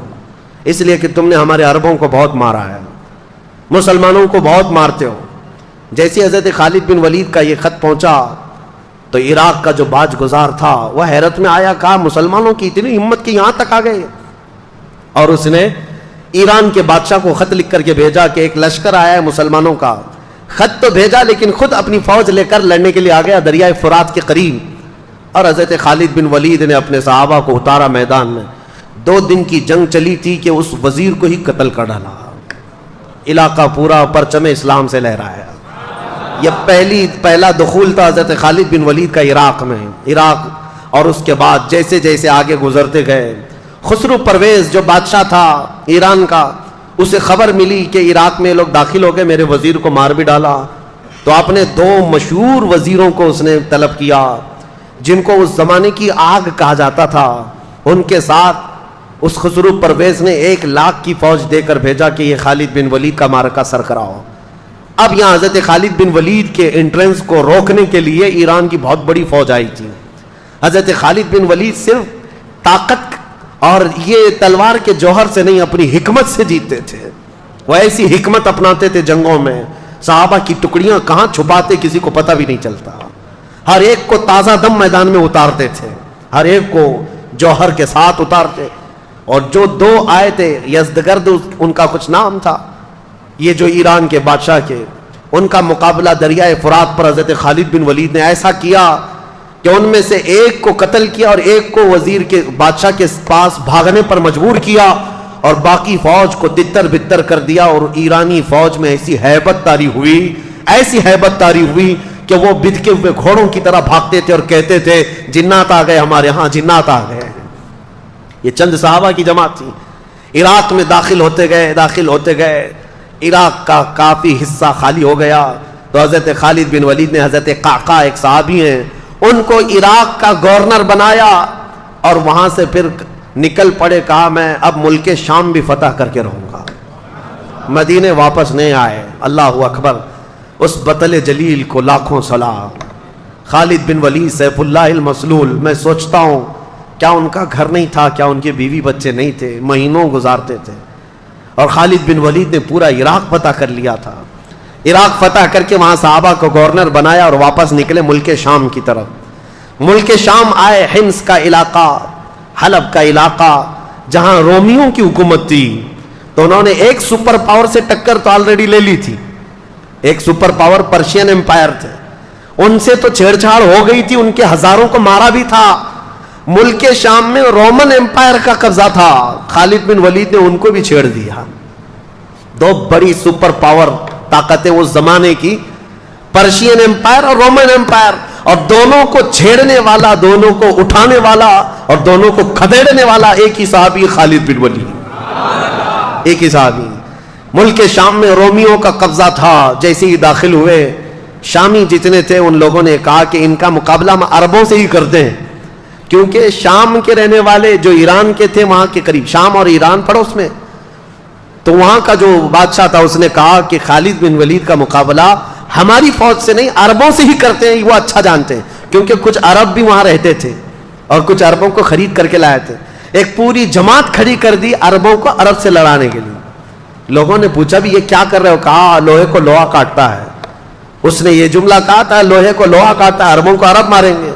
اس لیے کہ تم نے ہمارے عربوں کو بہت مارا ہے، مسلمانوں کو بہت مارتے ہو. جیسے حضرت خالد بن ولید کا یہ خط پہنچا تو عراق کا جو باج گزار تھا وہ حیرت میں آیا، کہا مسلمانوں کی اتنی ہمت کہ یہاں تک آ گئے. اور اس نے ایران کے بادشاہ کو خط لکھ کر کے بھیجا کہ ایک لشکر آیا ہے مسلمانوں کا. خط تو بھیجا لیکن خود اپنی فوج لے کر لڑنے کے لیے آ گیا دریائے فرات کے قریب. اور حضرت خالد بن ولید نے اپنے صحابہ کو اتارا میدان میں. 2 دن کی جنگ چلی تھی کہ اس وزیر کو ہی قتل کر ڈالا. علاقہ پورا پرچم اسلام سے لہرایا. یہ پہلا دخول تھا حضرت خالد بن ولید کا عراق میں. عراق اور اس کے بعد جیسے جیسے آگے گزرتے گئے، خسرو پرویز جو بادشاہ تھا ایران کا، اسے خبر ملی کہ عراق میں لوگ داخل ہو گئے، میرے وزیر کو مار بھی ڈالا. تو اپنے 2 مشہور وزیروں کو اس نے طلب کیا جن کو اس زمانے کی آگ کہا جاتا تھا. ان کے ساتھ اس خسرو پرویز نے 1 لاکھ کی فوج دے کر بھیجا کہ یہ خالد بن ولید کا معرکہ سر کراؤ. اب یہاں حضرت خالد بن ولید کے انٹرنس کو روکنے کے لیے ایران کی بہت بڑی فوج آئی تھی. حضرت خالد بن ولید صرف طاقت اور یہ تلوار کے جوہر سے نہیں، اپنی حکمت سے جیتتے تھے. وہ ایسی حکمت اپناتے تھے جنگوں میں، صحابہ کی ٹکڑیاں کہاں چھپاتے کسی کو پتہ بھی نہیں چلتا. ہر ایک کو تازہ دم میدان میں اتارتے تھے، ہر ایک کو جوہر کے ساتھ اتارتے. اور جو 2 آئے تھے، یزدگرد ان کا کچھ نام تھا، یہ جو ایران کے بادشاہ کے، ان کا مقابلہ دریائے فرات پر حضرت خالد بن ولید نے ایسا کیا کہ ان میں سے ایک کو قتل کیا اور ایک کو وزیر کے بادشاہ کے پاس بھاگنے پر مجبور کیا اور باقی فوج کو تتر بتر کر دیا. اور ایرانی فوج میں ایسی ہیبت طاری ہوئی کہ وہ بدکے ہوئے گھوڑوں کی طرح بھاگتے تھے اور کہتے تھے جنات آ گئے ہمارے ہاں، جنات آ گئے. یہ چند صحابہ کی جماعت تھی. عراق میں داخل ہوتے گئے عراق کا کافی حصہ خالی ہو گیا. تو حضرت خالد بن ولید نے حضرت قعقاع ایک صحابی ہیں ان کو عراق کا گورنر بنایا اور وہاں سے پھر نکل پڑے. کہا میں اب ملک شام بھی فتح کر کے رہوں گا. مدینے واپس نہیں آئے. اللہ اکبر. اس بطل جلیل کو لاکھوں سلام. خالد بن ولید سیف اللہ المسلول. میں سوچتا ہوں کیا ان کا گھر نہیں تھا، کیا ان کے بیوی بچے نہیں تھے؟ مہینوں گزارتے تھے. اور خالد بن ولید نے پورا عراق فتح کر لیا تھا. عراق فتح کر کے وہاں صحابہ کو گورنر بنایا اور واپس نکلے ملک شام کی طرف. ملک شام آئے، حمص کا علاقہ، حلب کا علاقہ جہاں رومیوں کی حکومت تھی. تو انہوں نے ایک سپر پاور سے ٹکر تو آلریڈی لے لی تھی. ایک سپر پاور پرشین امپائر تھے، ان سے تو چھیڑ چھاڑ ہو گئی تھی، ان کے ہزاروں کو مارا بھی تھا. ملک شام میں رومن امپائر کا قبضہ تھا. خالد بن ولید نے ان کو بھی چھیڑ دیا. 2 بڑی سپر پاور طاقتیں اس زمانے کی، پرشین امپائر اور رومن امپائر. اور دونوں کو چھیڑنے والا، دونوں کو اٹھانے والا اور دونوں کو کھدیڑنے والا ایک ہی صحابی خالد بن ولید. ایک ہی صحابی. ملک شام میں رومیوں کا قبضہ تھا. جیسے ہی داخل ہوئے، شامی جتنے تھے ان لوگوں نے کہا کہ ان کا مقابلہ ہم عربوں سے ہی کرتے ہیں، کیونکہ شام کے رہنے والے جو ایران کے تھے وہاں کے قریب، شام اور ایران پڑوس میں، تو وہاں کا جو بادشاہ تھا اس نے کہا کہ خالد بن ولید کا مقابلہ ہماری فوج سے نہیں، عربوں سے ہی کرتے ہیں. وہ اچھا جانتے ہیں کیونکہ کچھ عرب بھی وہاں رہتے تھے اور کچھ عربوں کو خرید کر کے لائے تھے. ایک پوری جماعت کھڑی کر دی عربوں کو عرب سے لڑانے کے لیے. لوگوں نے پوچھا بھی یہ کیا کر رہے ہو؟ کہا لوہے کو لوہا کاٹتا ہے. اس نے یہ جملہ کہا تھا لوہے کو لوہا کاٹتا ہے، عربوں کو عرب ماریں گے.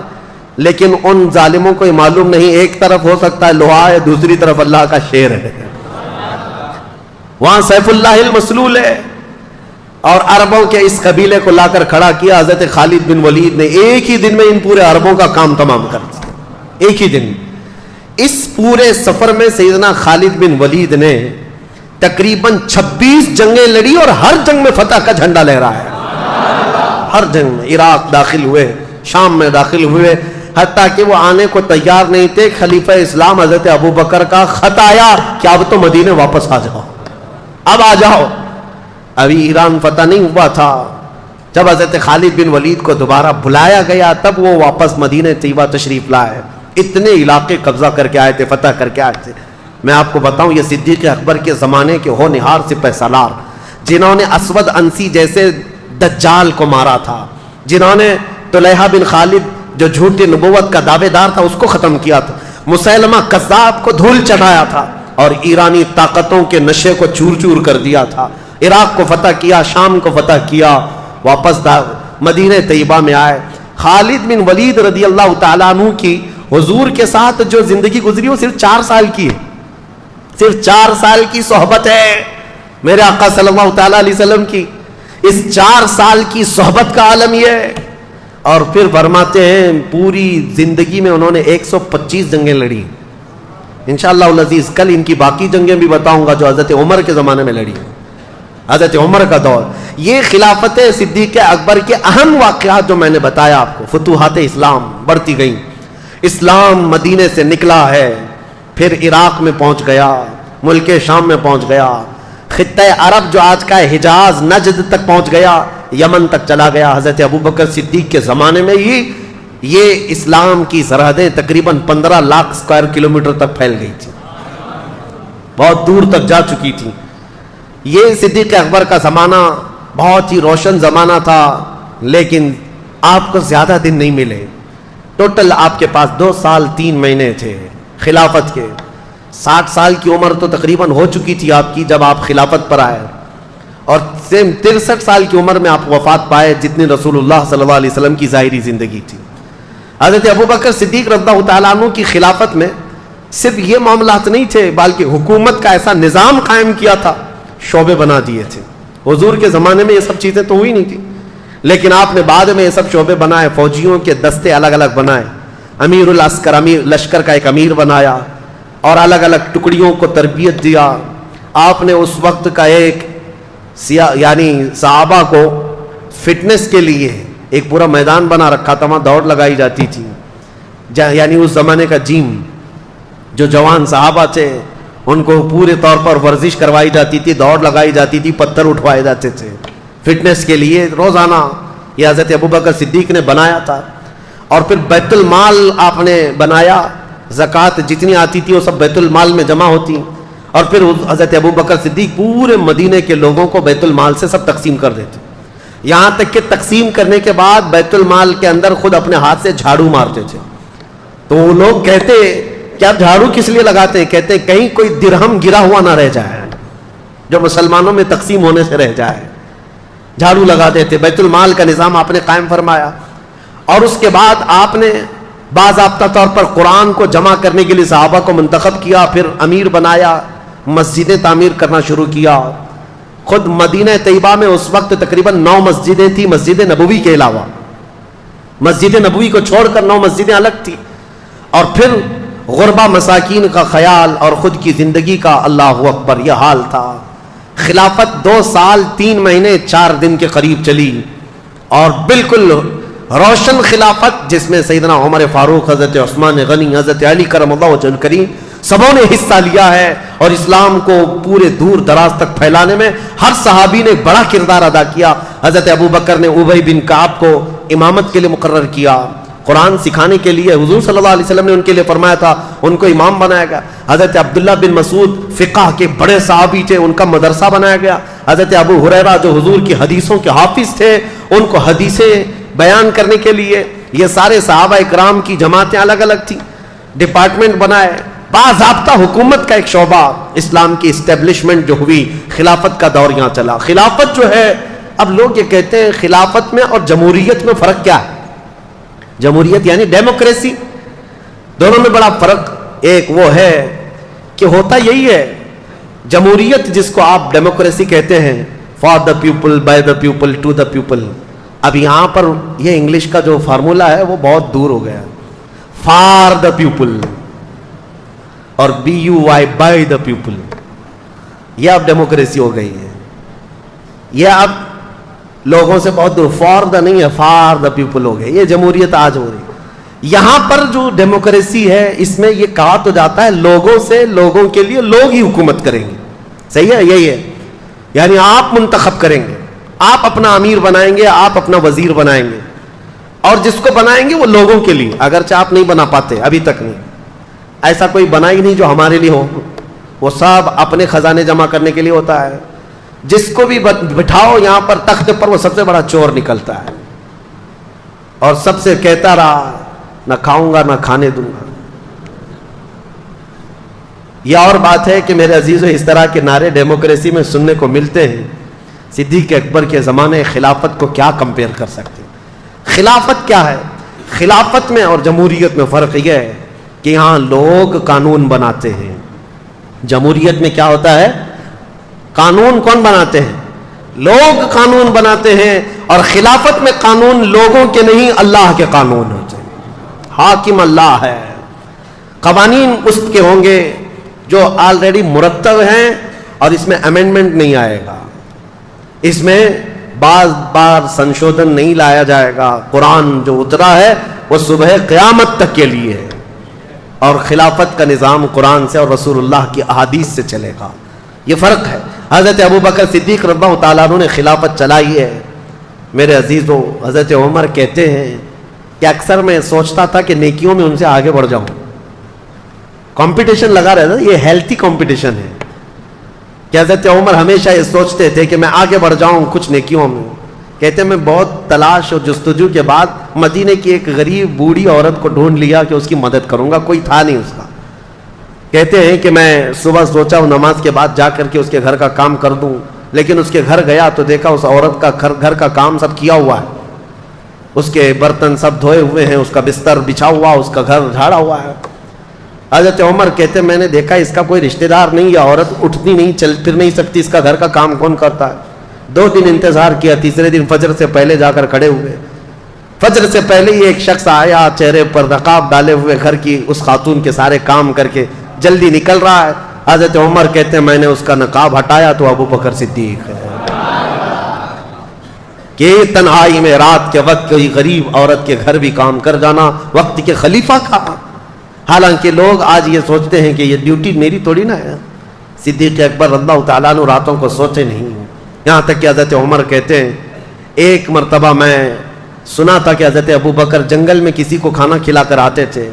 لیکن ان ظالموں کو یہ معلوم نہیں ایک طرف ہو سکتا ہے لوہا ہے، دوسری طرف اللہ کا شیر ہے. وہاں سیف اللہ المسلول ہے. اور عربوں کے اس قبیلے کو لا کر کھڑا کیا. حضرت خالد بن ولید نے ایک ہی دن میں ان پورے عربوں کا کام تمام کر دیا. ایک ہی دن. اس پورے سفر میں سیدنا خالد بن ولید نے تقریباً 26 جنگیں لڑی اور ہر جنگ میں فتح کا جھنڈا لہرایا. ہر جنگ میں. عراق داخل ہوئے، شام میں داخل ہوئے، حتیٰ کہ وہ آنے کو تیار نہیں تھے. خلیفہ اسلام حضرت ابو بکر کا خط آیا کہ اب تو مدینے واپس آ جاؤ، اب آ جاؤ. ابھی ایران فتح نہیں ہوا تھا. جب حضرت خالد بن ولید کو دوبارہ بلایا گیا تب وہ واپس مدینہ طیبہ تشریف لائے. اتنے علاقے قبضہ کر کے آئے تھے، فتح کر کے آئے تھے. میں آپ کو بتاؤں یہ صدیق اکبر کے زمانے کے ہونہار سپہ سالار جنہوں نے اسود انسی جیسے دجال کو مارا تھا، جنہوں نے طلحہ بن خالد جو جھوٹی نبوت کا دعوے دار تھا اس کو ختم کیا تھا، مسیلمہ کذاب کو دھول چڑھایا تھا اور ایرانی طاقتوں کے نشے کو چور چور کر دیا تھا. عراق کو فتح کیا، شام کو فتح کیا، واپس مدینہ طیبہ میں آئے. خالد بن ولید رضی اللہ تعالیٰ عنہ کی حضور کے ساتھ جو زندگی گزری وہ صرف 4 سال کی ہے. صرف 4 سال کی صحبت ہے میرے آقا صلی اللہ تعالیٰ علیہ وسلم کی. اس 4 سال کی صحبت کا عالم یہ ہے. اور پھر فرماتے ہیں پوری زندگی میں انہوں نے 125 جنگیں لڑی. انشاءاللہ العزیز کل ان کی باقی جنگیں بھی بتاؤں گا جو حضرت عمر کے زمانے میں لڑی. حضرت عمر کا دور. یہ خلافت صدیق اکبر کے اہم واقعات جو میں نے بتایا آپ کو. فتوحات اسلام بڑھتی گئیں, اسلام مدینے سے نکلا ہے, پھر عراق میں پہنچ گیا, ملک شام میں پہنچ گیا, خطہ عرب جو آج کا ہے حجاز نجد تک پہنچ گیا, یمن تک چلا گیا. حضرت ابوبکر صدیق کے زمانے میں یہ اسلام کی سرحدیں تقریباً 15 لاکھ اسکوائر کلومیٹر تک پھیل گئی تھی, بہت دور تک جا چکی تھی. یہ صدیق اکبر کا زمانہ بہت ہی روشن زمانہ تھا, لیکن آپ کو زیادہ دن نہیں ملے. ٹوٹل آپ کے پاس 2 سال 3 مہینے تھے خلافت کے. 60 سال کی عمر تو تقریباً ہو چکی تھی آپ کی جب آپ خلافت پر آئے, اور 63 سال کی عمر میں آپ وفات پائے, جتنی رسول اللہ صلی اللہ علیہ وسلم کی ظاہری زندگی تھی. حضرت ابوبکر صدیق رضی اللہ تعالیٰ عنہ کی خلافت میں صرف یہ معاملات نہیں تھے, بلکہ حکومت کا ایسا نظام قائم کیا تھا, شعبے بنا دیے تھے. حضور کے زمانے میں یہ سب چیزیں تو ہوئی نہیں تھی, لیکن آپ نے بعد میں یہ سب شعبے بنائے, فوجیوں کے دستے الگ الگ بنائے, امیر العسکر, امیر لشکر کا ایک امیر بنایا, اور الگ الگ ٹکڑیوں کو تربیت دیا. آپ نے اس وقت کا ایک یعنی صحابہ کو فٹنس کے لیے ایک پورا میدان بنا رکھا تھا, وہاں دوڑ لگائی جاتی تھی. یعنی اس زمانے کا جیم, جو جوان صحابہ تھے ان کو پورے طور پر ورزش کروائی جاتی تھی, دوڑ لگائی جاتی تھی, پتھر اٹھوائے جاتے تھے فٹنس کے لیے روزانہ. یہ حضرت ابوبکر صدیق نے بنایا تھا. اور پھر بیت المال آپ نے بنایا, زکوٰۃ جتنی آتی تھی وہ سب بیت المال میں جمع ہوتی, اور پھر حضرت ابوبکر صدیق پورے مدینے کے لوگوں کو بیت المال سے سب تقسیم کر دیتے. یہاں تک کہ تقسیم کرنے کے بعد بیت المال کے اندر خود اپنے ہاتھ سے جھاڑو مارتے تھے. تو وہ لوگ کہتے کہ آپ جھاڑو کس لیے لگاتے ہیں؟ کہتے کہیں کوئی درہم گرا ہوا نہ رہ جائے جو مسلمانوں میں تقسیم ہونے سے رہ جائے. جھاڑو لگا دیتے. بیت المال کا نظام آپ نے قائم فرمایا, اور اس کے بعد آپ نے باضابطہ طور پر قرآن کو جمع کرنے کے لیے صحابہ کو منتخب کیا, پھر امیر بنایا, مسجدیں تعمیر کرنا شروع کیا. خود مدینہ طیبہ میں اس وقت تقریباً 9 مسجدیں تھیں, مسجد نبوی کے علاوہ. مسجد نبوی کو چھوڑ کر 9 مسجدیں الگ تھیں. اور پھر غربا مساکین کا خیال اور خود کی زندگی کا, اللہ اکبر, یہ حال تھا. خلافت 2 سال 3 مہینے 4 دن کے قریب چلی, اور بالکل روشن خلافت جس میں سیدنا عمر فاروق, حضرت عثمان غنی, حضرت علی کرم اللہ وجہ الکریم سبوں نے حصہ لیا ہے, اور اسلام کو پورے دور دراز تک پھیلانے میں ہر صحابی نے بڑا کردار ادا کیا. حضرت ابوبکر نے ابی بن کعب کو امامت کے لیے مقرر کیا, قرآن سکھانے کے لیے. حضور صلی اللہ علیہ وسلم نے ان کے لیے فرمایا تھا ان کو امام بنایا گیا. حضرت عبداللہ بن مسعود فقہ کے بڑے صحابی تھے, ان کا مدرسہ بنایا گیا. حضرت ابو ہریرہ جو حضور کی حدیثوں کے حافظ تھے, ان کو حدیثیں بیان کرنے کے لیے. یہ سارے صحابہ اکرام کی جماعتیں الگ الگ تھیں, ڈپارٹمنٹ بنائے. باضابطہ حکومت کا ایک شعبہ, اسلام کی اسٹیبلشمنٹ جو ہوئی, خلافت کا دور یہاں چلا. خلافت جو ہے, اب لوگ یہ کہتے ہیں خلافت میں اور جمہوریت میں فرق کیا ہے؟ جمہوریت یعنی ڈیموکریسی, دونوں میں بڑا فرق. ایک وہ ہے کہ ہوتا یہی ہے, جمہوریت جس کو آپ ڈیموکریسی کہتے ہیں, for the people, by the people, to the people. اب یہاں پر یہ انگلش کا جو فارمولا ہے وہ بہت دور ہو گیا. فار دا پیپل اور BUY, بائی دا پیپل, یہ اب ڈیموکریسی ہو گئی ہے. یہ اب لوگوں سے بہت دور, فار دا نہیں ہے, فار دا پیپل ہو گئے. یہ جمہوریت آج ہو رہی. یہاں پر جو ڈیموکریسی ہے اس میں یہ کہا تو جاتا ہے لوگوں سے, لوگوں کے لیے لوگ ہی حکومت کریں گے. صحیح ہے, یہی ہے. یعنی آپ منتخب کریں گے, آپ اپنا امیر بنائیں گے, آپ اپنا وزیر بنائیں گے, اور جس کو بنائیں گے وہ لوگوں کے لیے. اگرچہ آپ نہیں بنا پاتے, ابھی تک نہیں, ایسا کوئی بنا ہی نہیں جو ہمارے لیے ہو. وہ سب اپنے خزانے جمع کرنے کے لیے ہوتا ہے. جس کو بھی بٹھاؤ یہاں پر تخت پر, وہ سب سے بڑا چور نکلتا ہے, اور سب سے کہتا رہا نہ کھاؤں گا نہ کھانے دوں گا. یہ اور بات ہے کہ میرے عزیزو, اس طرح کے نعرے ڈیموکریسی میں سننے کو ملتے ہیں. صدیق اکبر کے زمانے خلافت کو کیا کمپیئر کر سکتے ہیں؟ خلافت کیا ہے؟ خلافت میں اور جمہوریت میں فرق یہ ہے کہ یہاں لوگ قانون بناتے ہیں. جمہوریت میں کیا ہوتا ہے؟ قانون کون بناتے ہیں؟ لوگ قانون بناتے ہیں. اور خلافت میں قانون لوگوں کے نہیں, اللہ کے قانون ہوتے ہیں. حاکم اللہ ہے. قوانین اس کے ہوں گے جو آلریڈی مرتب ہیں, اور اس میں امینڈمنٹ نہیں آئے گا. اس میں بعض بار سنشودھن نہیں لایا جائے گا. قرآن جو اترا ہے وہ صبح قیامت تک کے لیے ہے, اور خلافت کا نظام قرآن سے اور رسول اللہ کی احادیث سے چلے گا. یہ فرق ہے. حضرت ابوبکر صدیق رضی اللہ تعالیٰ عنہ نے خلافت چلائی ہے. میرے عزیزو, حضرت عمر کہتے ہیں کہ اکثر میں سوچتا تھا کہ نیکیوں میں ان سے آگے بڑھ جاؤں. کمپٹیشن لگا رہتا تھا, یہ ہیلتھی کمپٹیشن ہے کہ حضرت عمر ہمیشہ یہ سوچتے تھے کہ میں آگے بڑھ جاؤں کچھ نیکیوں میں. کہتے ہیں میں بہت تلاش اور جستجو کے بعد مدینے کی ایک غریب بوڑھی عورت کو ڈھونڈ لیا کہ اس کی مدد کروں گا, کوئی تھا نہیں اس کا. کہتے ہیں کہ میں صبح سوچا ہوں نماز کے بعد جا کر کے اس کے گھر کا کام کر دوں, لیکن اس کے گھر گیا تو دیکھا اس عورت کا گھر کا کام سب کیا ہوا ہے, اس کے برتن سب دھوئے ہوئے ہیں, اس کا بستر بچھا ہوا, اس کا گھر جھاڑا ہوا ہے. حضرت عمر کہتے میں نے دیکھا اس کا کوئی رشتہ دار نہیں, یا عورت اٹھتی نہیں, چل پھر نہیں سکتی, اس کا گھر کا کام کون کرتا ہے. 2 دن انتظار کیا, تیسرے دن فجر سے پہلے جا کر کھڑے ہوئے. فجر سے پہلے ہی ایک شخص آیا, چہرے پر نقاب ڈالے ہوئے, گھر کی اس خاتون کے سارے کام کر کے جلدی نکل رہا ہے. حضرت عمر کہتے ہیں میں نے اس کا نقاب ہٹایا تو ابو بکر صدیق ہے. کہ تنہائی میں رات کے وقت کوئی غریب عورت کے گھر بھی کام کر جانا وقت کے خلیفہ کا. حالانکہ لوگ آج یہ سوچتے ہیں کہ یہ ڈیوٹی میری تھوڑی نہ ہے. صدیق اکبر رضی اللہ تعالیٰ عنہ راتوں کو سوچے نہیں. یہاں تک کہ حضرت عمر کہتے ہیں ایک مرتبہ میں سنا تھا کہ حضرت ابو بکر جنگل میں کسی کو کھانا کھلا کر آتے تھے.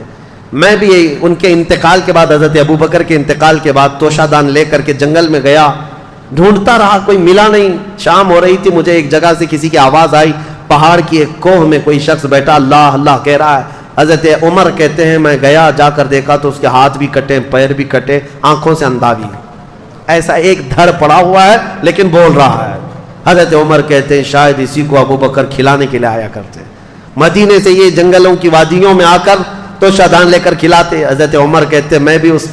میں بھی ان کے انتقال کے بعد, حضرت ابو بکر کے انتقال کے بعد توشہ دان لے کر کے جنگل میں گیا, ڈھونڈتا رہا, کوئی ملا نہیں. شام ہو رہی تھی, مجھے ایک جگہ سے کسی کی آواز آئی, پہاڑ کی ایک کوہ میں کوئی شخص بیٹھا اللہ اللہ کہہ رہا ہے. حضرت عمر کہتے ہیں میں گیا, جا کر دیکھا تو اس کے ہاتھ بھی کٹے, پیر بھی کٹے, آنکھوں سے اندھا بھی, ایسا ایک دھڑ پڑا ہوا ہے لیکن بول رہا ہے. حضرت عمر کہتے ہیں شاید اسی کو ابو بکر کھلانے کے لیے آیا کرتے, مدینے سے یہ جنگلوں کی وادیوں میں آ کر تو شادان لے کر کھلاتے. حضرت عمر کہتے میں بھی اس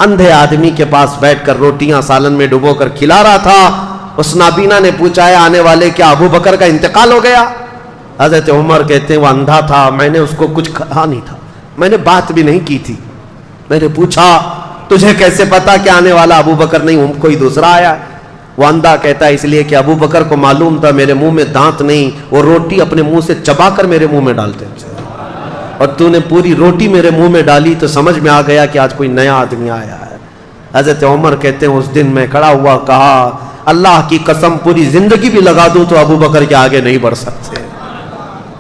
اندھے آدمی کے پاس بیٹھ کر روٹیاں سالن میں ڈبو کر کھلا رہا تھا. اس نابینا نے پوچھا ہے آنے والے کیا ابو بکر کا انتقال ہو گیا؟ حضرت عمر کہتے ہیں وہ اندھا تھا, میں نے اس کو کچھ کہا نہیں تھا, میں نے بات بھی نہیں کی تھی. میں نے پوچھا تجھے کیسے پتا کہ آنے والا ابو بکر نہیں کوئی دوسرا آیا؟ وہ اندھا کہتا ہے اس لیے کہ ابو بکر کو معلوم تھا میرے منہ میں دانت نہیں, وہ روٹی اپنے منہ سے چبا کر میرے منہ میں ڈالتے تھے, اور تو نے پوری روٹی میرے منہ میں ڈالی تو سمجھ میں آ گیا کہ آج کوئی نیا آدمی آیا ہے. حضرت عمر کہتے ہیں اس دن میں کھڑا ہوا کہا اللہ کی قسم پوری زندگی بھی لگا دوں تو ابو بکر کے آگے نہیں بڑھ سکتے,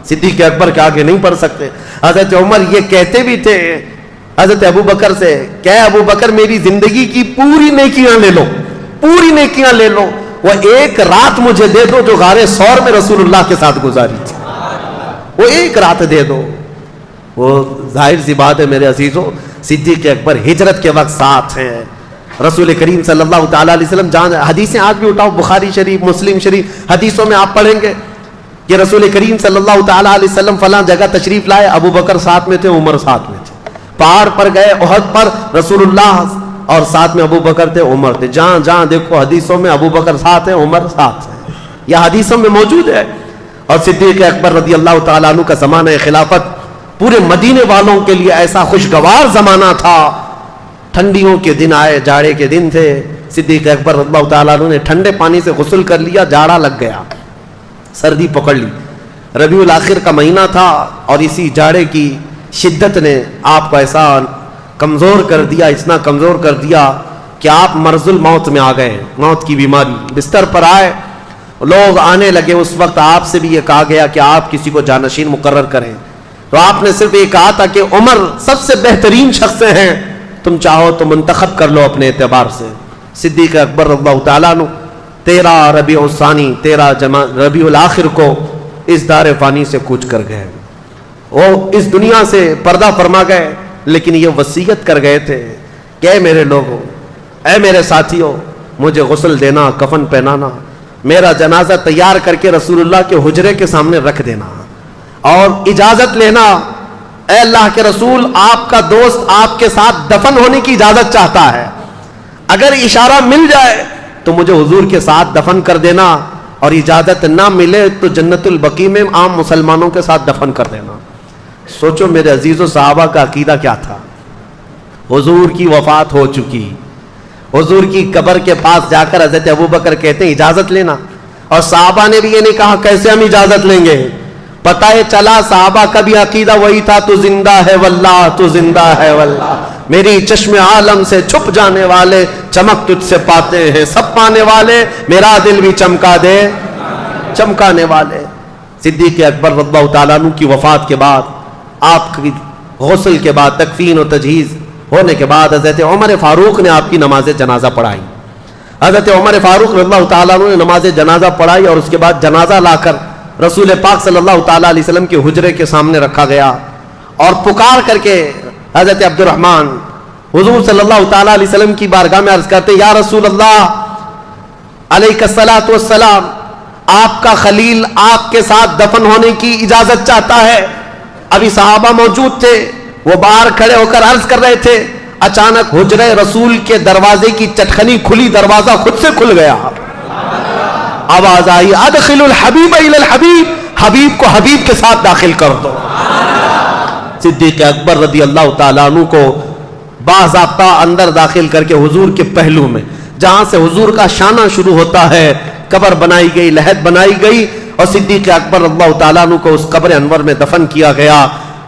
صدیق اکبر کے آگے نہیں بڑھ سکتے. حضرت عمر یہ کہتے بھی تھے حضرت ابو بکر سے کہ ابو بکر میری زندگی کی پوری نیکیاں لے لو, پوری نیکیاں لے لو, وہ ایک رات مجھے دے دو جو غار ثور میں رسول اللہ کے ساتھ گزاری تھی, وہ ایک رات دے دو. وہ ظاہر سی بات ہے میرے عزیزوں, صدیق اکبر ہجرت کے وقت ساتھ ہیں رسول کریم صلی اللہ تعالیٰ علیہ وسلم. جان حدیثیں آج بھی اٹھاؤ, بخاری شریف, مسلم شریف, حدیثوں میں آپ پڑھیں گے کہ رسول کریم صلی اللہ تعالیٰ علیہ وسلم فلاں جگہ تشریف لائے, ابو بکر ساتھ میں تھے, عمر ساتھ میں تھے. پہاڑ پر گئے احد پر, رسول اللہ اور ساتھ میں ابو بکر تھے, عمر تھے. جہاں جہاں دیکھو حدیثوں میں ابو بکر ساتھ ہیں, عمر ساتھ ہیں, یہ حدیثوں میں موجود ہے. اور صدیق اکبر رضی اللہ تعالیٰ عنہ کا زمانہ خلافت پورے مدینے والوں کے لیے ایسا خوشگوار زمانہ تھا. ٹھنڈیوں کے دن آئے, جاڑے کے دن تھے. صدیق اکبر رضی اللہ تعالیٰ عنہ نے ٹھنڈے پانی سے غسل کر لیا, جاڑا لگ گیا, سردی پکڑ لی. ربیع الاخر کا مہینہ تھا اور اسی جاڑے کی شدت نے آپ کو ایسا کمزور کر دیا, اتنا کمزور کر دیا کہ آپ مرض الموت میں آ گئے, موت کی بیماری, بستر پر آئے. لوگ آنے لگے. اس وقت آپ سے بھی یہ کہا گیا کہ آپ کسی کو جانشین مقرر کریں, تو آپ نے صرف یہ کہا تھا کہ عمر سب سے بہترین شخص ہیں, تم چاہو تو منتخب کر لو اپنے اعتبار سے. صدیق اکبر رضی اللہ تعالیٰ عنہ 13 ربیع الثانی 13 ربیع الاخر کو اس دار فانی سے کوچ کر گئے. وہ اس دنیا سے پردہ فرما گئے, لیکن یہ وصیت کر گئے تھے کہ اے میرے لوگوں, اے میرے ساتھیوں, مجھے غسل دینا, کفن پہنانا, میرا جنازہ تیار کر کے رسول اللہ کے حجرے کے سامنے رکھ دینا, اور اجازت لینا اے اللہ کے رسول آپ کا دوست آپ کے ساتھ دفن ہونے کی اجازت چاہتا ہے, اگر اشارہ مل جائے تو مجھے حضور کے ساتھ دفن کر دینا, اور اجازت نہ ملے تو جنت البقیع میں عام مسلمانوں کے ساتھ دفن کر دینا. سوچو میرے عزیزو صحابہ کا عقیدہ کیا تھا. حضور کی وفات ہو چکی, حضور کی قبر کے پاس جا کر حضرت ابو بکر کہتے ہیں اجازت لینا. اور صحابہ نے بھی یہ نہیں کہا کیسے ہم اجازت لیں گے. پتہ ہے چلا صحابہ کا بھی عقیدہ وہی تھا, تو زندہ ہے واللہ, تو زندہ ہے واللہ, میری چشم عالم سے چھپ جانے والے چمک تجھ سے پاتے ہیں, سب پانے والے میرا دل بھی چمکا دے, چمکانے والے. صدیق اکبر رضی اللہ تعالیٰ عنہ کی وفات کے بعد, آپ کی غسل کے بعد, تکفین و تجہیز ہونے کے بعد حضرت عمر فاروق نے آپ کی نماز جنازہ پڑھائی. حضرت عمر فاروق رضی اللہ تعالیٰ عنہ نے نماز جنازہ پڑھائی, اور اس کے بعد جنازہ لا کر رسول پاک صلی اللہ تعالیٰ علیہ وسلم کے حجرے کے سامنے رکھا گیا, اور پکار کر کے حضرت عبد الرحمن حضور صلی اللہ تعالیٰ علیہ وسلم کی بارگاہ میں عرض کرتے, یا رسول اللہ علیہ الصلاۃ والسلام, آپ کا خلیل آپ کے ساتھ دفن ہونے کی اجازت چاہتا ہے. ابھی صحابہ موجود تھے, وہ باہر کھڑے ہو کر عرض کر رہے تھے, اچانک حجرے رسول کے دروازے کی چٹخنی کھلی, دروازہ خود سے کھل گیا, آواز آئی ادخل الحبیب الی الحبیب, حبیب کو حبیب کے ساتھ داخل کر دو. صدیق اکبر رضی اللہ تعالیٰ عنہ کو باضابطہ اندر داخل کر کے حضور کے پہلو میں, جہاں سے حضور کا شانہ شروع ہوتا ہے, قبر بنائی گئی, لحد بنائی گئی, اور صدیق اکبر رضی اللہ تعالیٰ عنہ کو اس قبر انور میں دفن کیا گیا.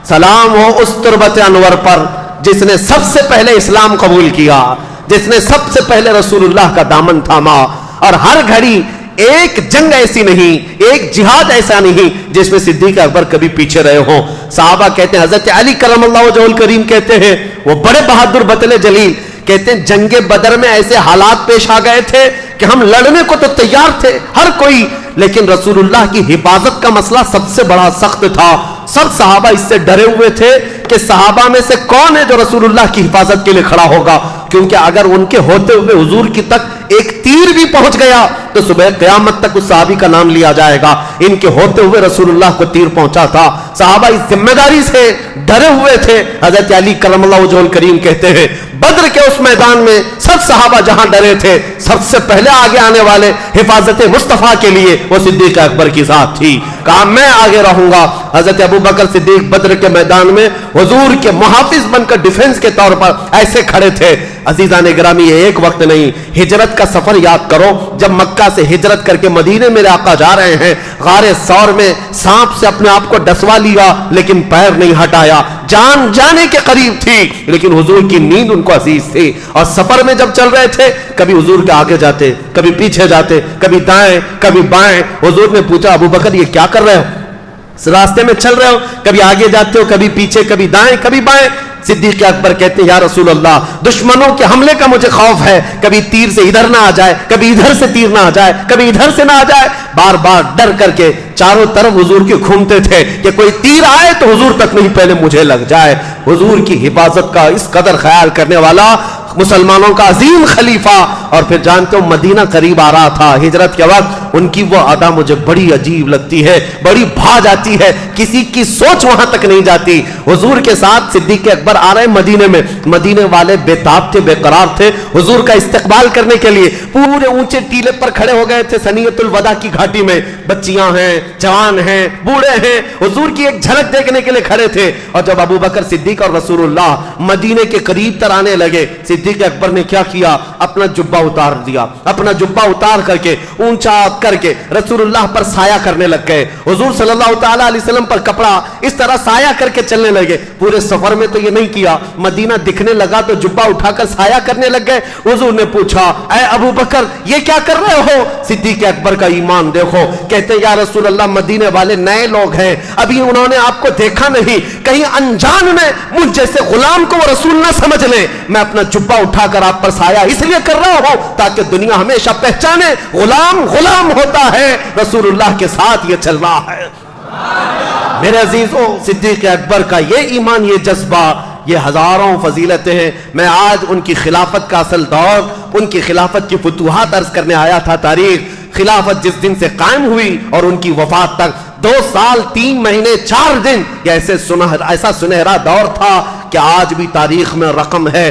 سلام ہو اس تربت انور پر جس نے سب سے پہلے اسلام قبول کیا, جس نے سب سے پہلے رسول اللہ کا دامن تھاما. اور ہر گھڑی ایک جنگ ایسی نہیں, ایک جہاد ایسا نہیں جس میں صدیق اکبر کبھی پیچھے رہے ہوں. صحابہ کہتے ہیں, حضرت علی کرم اللہ وجہہ الکریم کہتے ہیں, وہ بڑے بہادر بطل جلیل, کہتے ہیں جنگ بدر میں ایسے حالات پیش آ گئے تھے کہ ہم لڑنے کو تو تیار تھے ہر کوئی, لیکن رسول اللہ کی حفاظت کا مسئلہ سب سے بڑا سخت تھا. سب صحابہ اس سے ڈرے ہوئے تھے کہ صحابہ میں سے کون ہے جو رسول اللہ کی حفاظت کے لیے کھڑا ہوگا, کیونکہ اگر ان کے ہوتے ہوئے حضور کی تک ایک تیر بھی پہنچ گیا تو صبح قیامت تک اس صحابی کا نام لیا جائے گا. ان کے ہوتے ہوئے رسول اللہ کو تیر پہنچا تھا. صحابہ اس ذمہ داری سے ڈرے ہوئے تھے. حضرت علی کرم اللہ وجہہ الکریم کہتے ہیں, بدر کے اس میدان میں سب صحابہ جہاں ڈرے تھے, سب سے پہلے آگے آنے والے حفاظت مصطفیٰ کے لیے وہ صدیق اکبر کی ذات تھی. کہا میں آگے رہوں گا. حضرت ابو بکر صدیق بدر کے میدان میں حضور کے محافظ بن کر ڈیفنس کے طور پر ایسے کھڑے تھے. عزیزان گرامی, یہ ایک وقت نہیں, ہجرت کا سفر یاد کرو. جب مکہ سے ہجرت کر کے مدینے میرے آقا جا رہے ہیں, غار ثور میں سانپ سے اپنے آپ کو ڈسوا لیا لیکن پیر نہیں ہٹایا, جان جانے کے قریب تھی لیکن حضور کی نیند ان کو عزیز تھی. اور سفر میں جب چل رہے تھے, کبھی حضور کے آگے جاتے, کبھی پیچھے جاتے, کبھی دائیں کبھی بائیں. حضور نے پوچھا, ابو بکر یہ کیا کر رہے ہو, راستے میں چل رہے ہو, کبھی آگے جاتے ہو, کبھی پیچھے, کبھی دائیں کبھی بائیں. صدیق اکبر کہتے ہیں, یا رسول اللہ دشمنوں کے حملے کا مجھے خوف ہے, کبھی تیر سے ادھر نہ آ جائے, کبھی ادھر سے تیر نہ آ جائے, کبھی ادھر سے نہ آ جائے. بار بار ڈر کر کے چاروں طرف حضور کے گھومتے تھے کہ کوئی تیر آئے تو حضور تک نہیں, پہلے مجھے لگ جائے. حضور کی حفاظت کا اس قدر خیال کرنے والا مسلمانوں کا عظیم خلیفہ. اور پھر جانتے ہو مدینہ قریب آ رہا تھا ہجرت کے وقت, ان کی وہ ادا مجھے بڑی عجیب لگتی ہے, بڑی بھا جاتی ہے, کسی کی سوچ وہاں تک نہیں جاتی. حضور کے ساتھ صدیق اکبر آ رہے ہیں مدینے میں, مدینے والے بے تاب تھے, بے قرار تھے. حضور کا استقبال کرنے کے لیے پورے اونچے ٹیلے پر کھڑے ہو گئے تھے ثنیۃ الوداع کی گھاٹی میں. بچیاں ہیں, جوان ہیں, بوڑھے ہیں, حضور کی ایک جھلک دیکھنے کے لیے کھڑے تھے. اور جب ابو بکر صدیق اور رسول اللہ مدینے کے قریب تر آنے لگے, صدیق اکبر نے کیا کیا, اپنا جبہ اتار دیا, اپنا جبہ اتار کر کے اونچا کر کے رسول اللہ پر سایہ کرنے لگ گئے. حضور صلی اللہ تعالیٰ علیہ وسلم پر کپڑا اس طرح سایہ کر کے چلنے لگے. پورے سفر میں تو یہ نہیں کیا, مدینہ دکھنے لگا تو جبہ اٹھا کر سایہ کرنے لگ گئے. حضور نے پوچھا, اے ابو بکر یہ کیا کر رہے ہو؟ صدیق اکبر کا ایمان دیکھو. کہتے ہیں, یا رسول اللہ مدینے والے نئے لوگ ہیں, ابھی انہوں نے آپ کو دیکھا نہیں, کہیں انجان میں مجھ جیسے غلام کو وہ رسول نہ سمجھ لیں. میں اپنا جبہ اٹھا کر آپ پر سایہ اس لیے کر رہا ہوں تاکہ دنیا ہمیشہ پہچانے غلام غلام ہوتا ہے, رسول اللہ کے ساتھ یہ چل رہا ہے. میرے عزیزوں, صدیق اکبر کا یہ ایمان, یہ جذبہ, یہ ہزاروں فضیلتیں ہیں. میں آج ان کی خلافت کا اصل دور, ان کی خلافت کی فتوحات عرض کرنے آیا تھا. تاریخ خلافت جس دن سے قائم ہوئی اور ان کی وفات تک 2 سال 3 مہینے 4 دن, یہ ایسا سنہرا دور تھا کہ آج بھی تاریخ میں رقم ہے.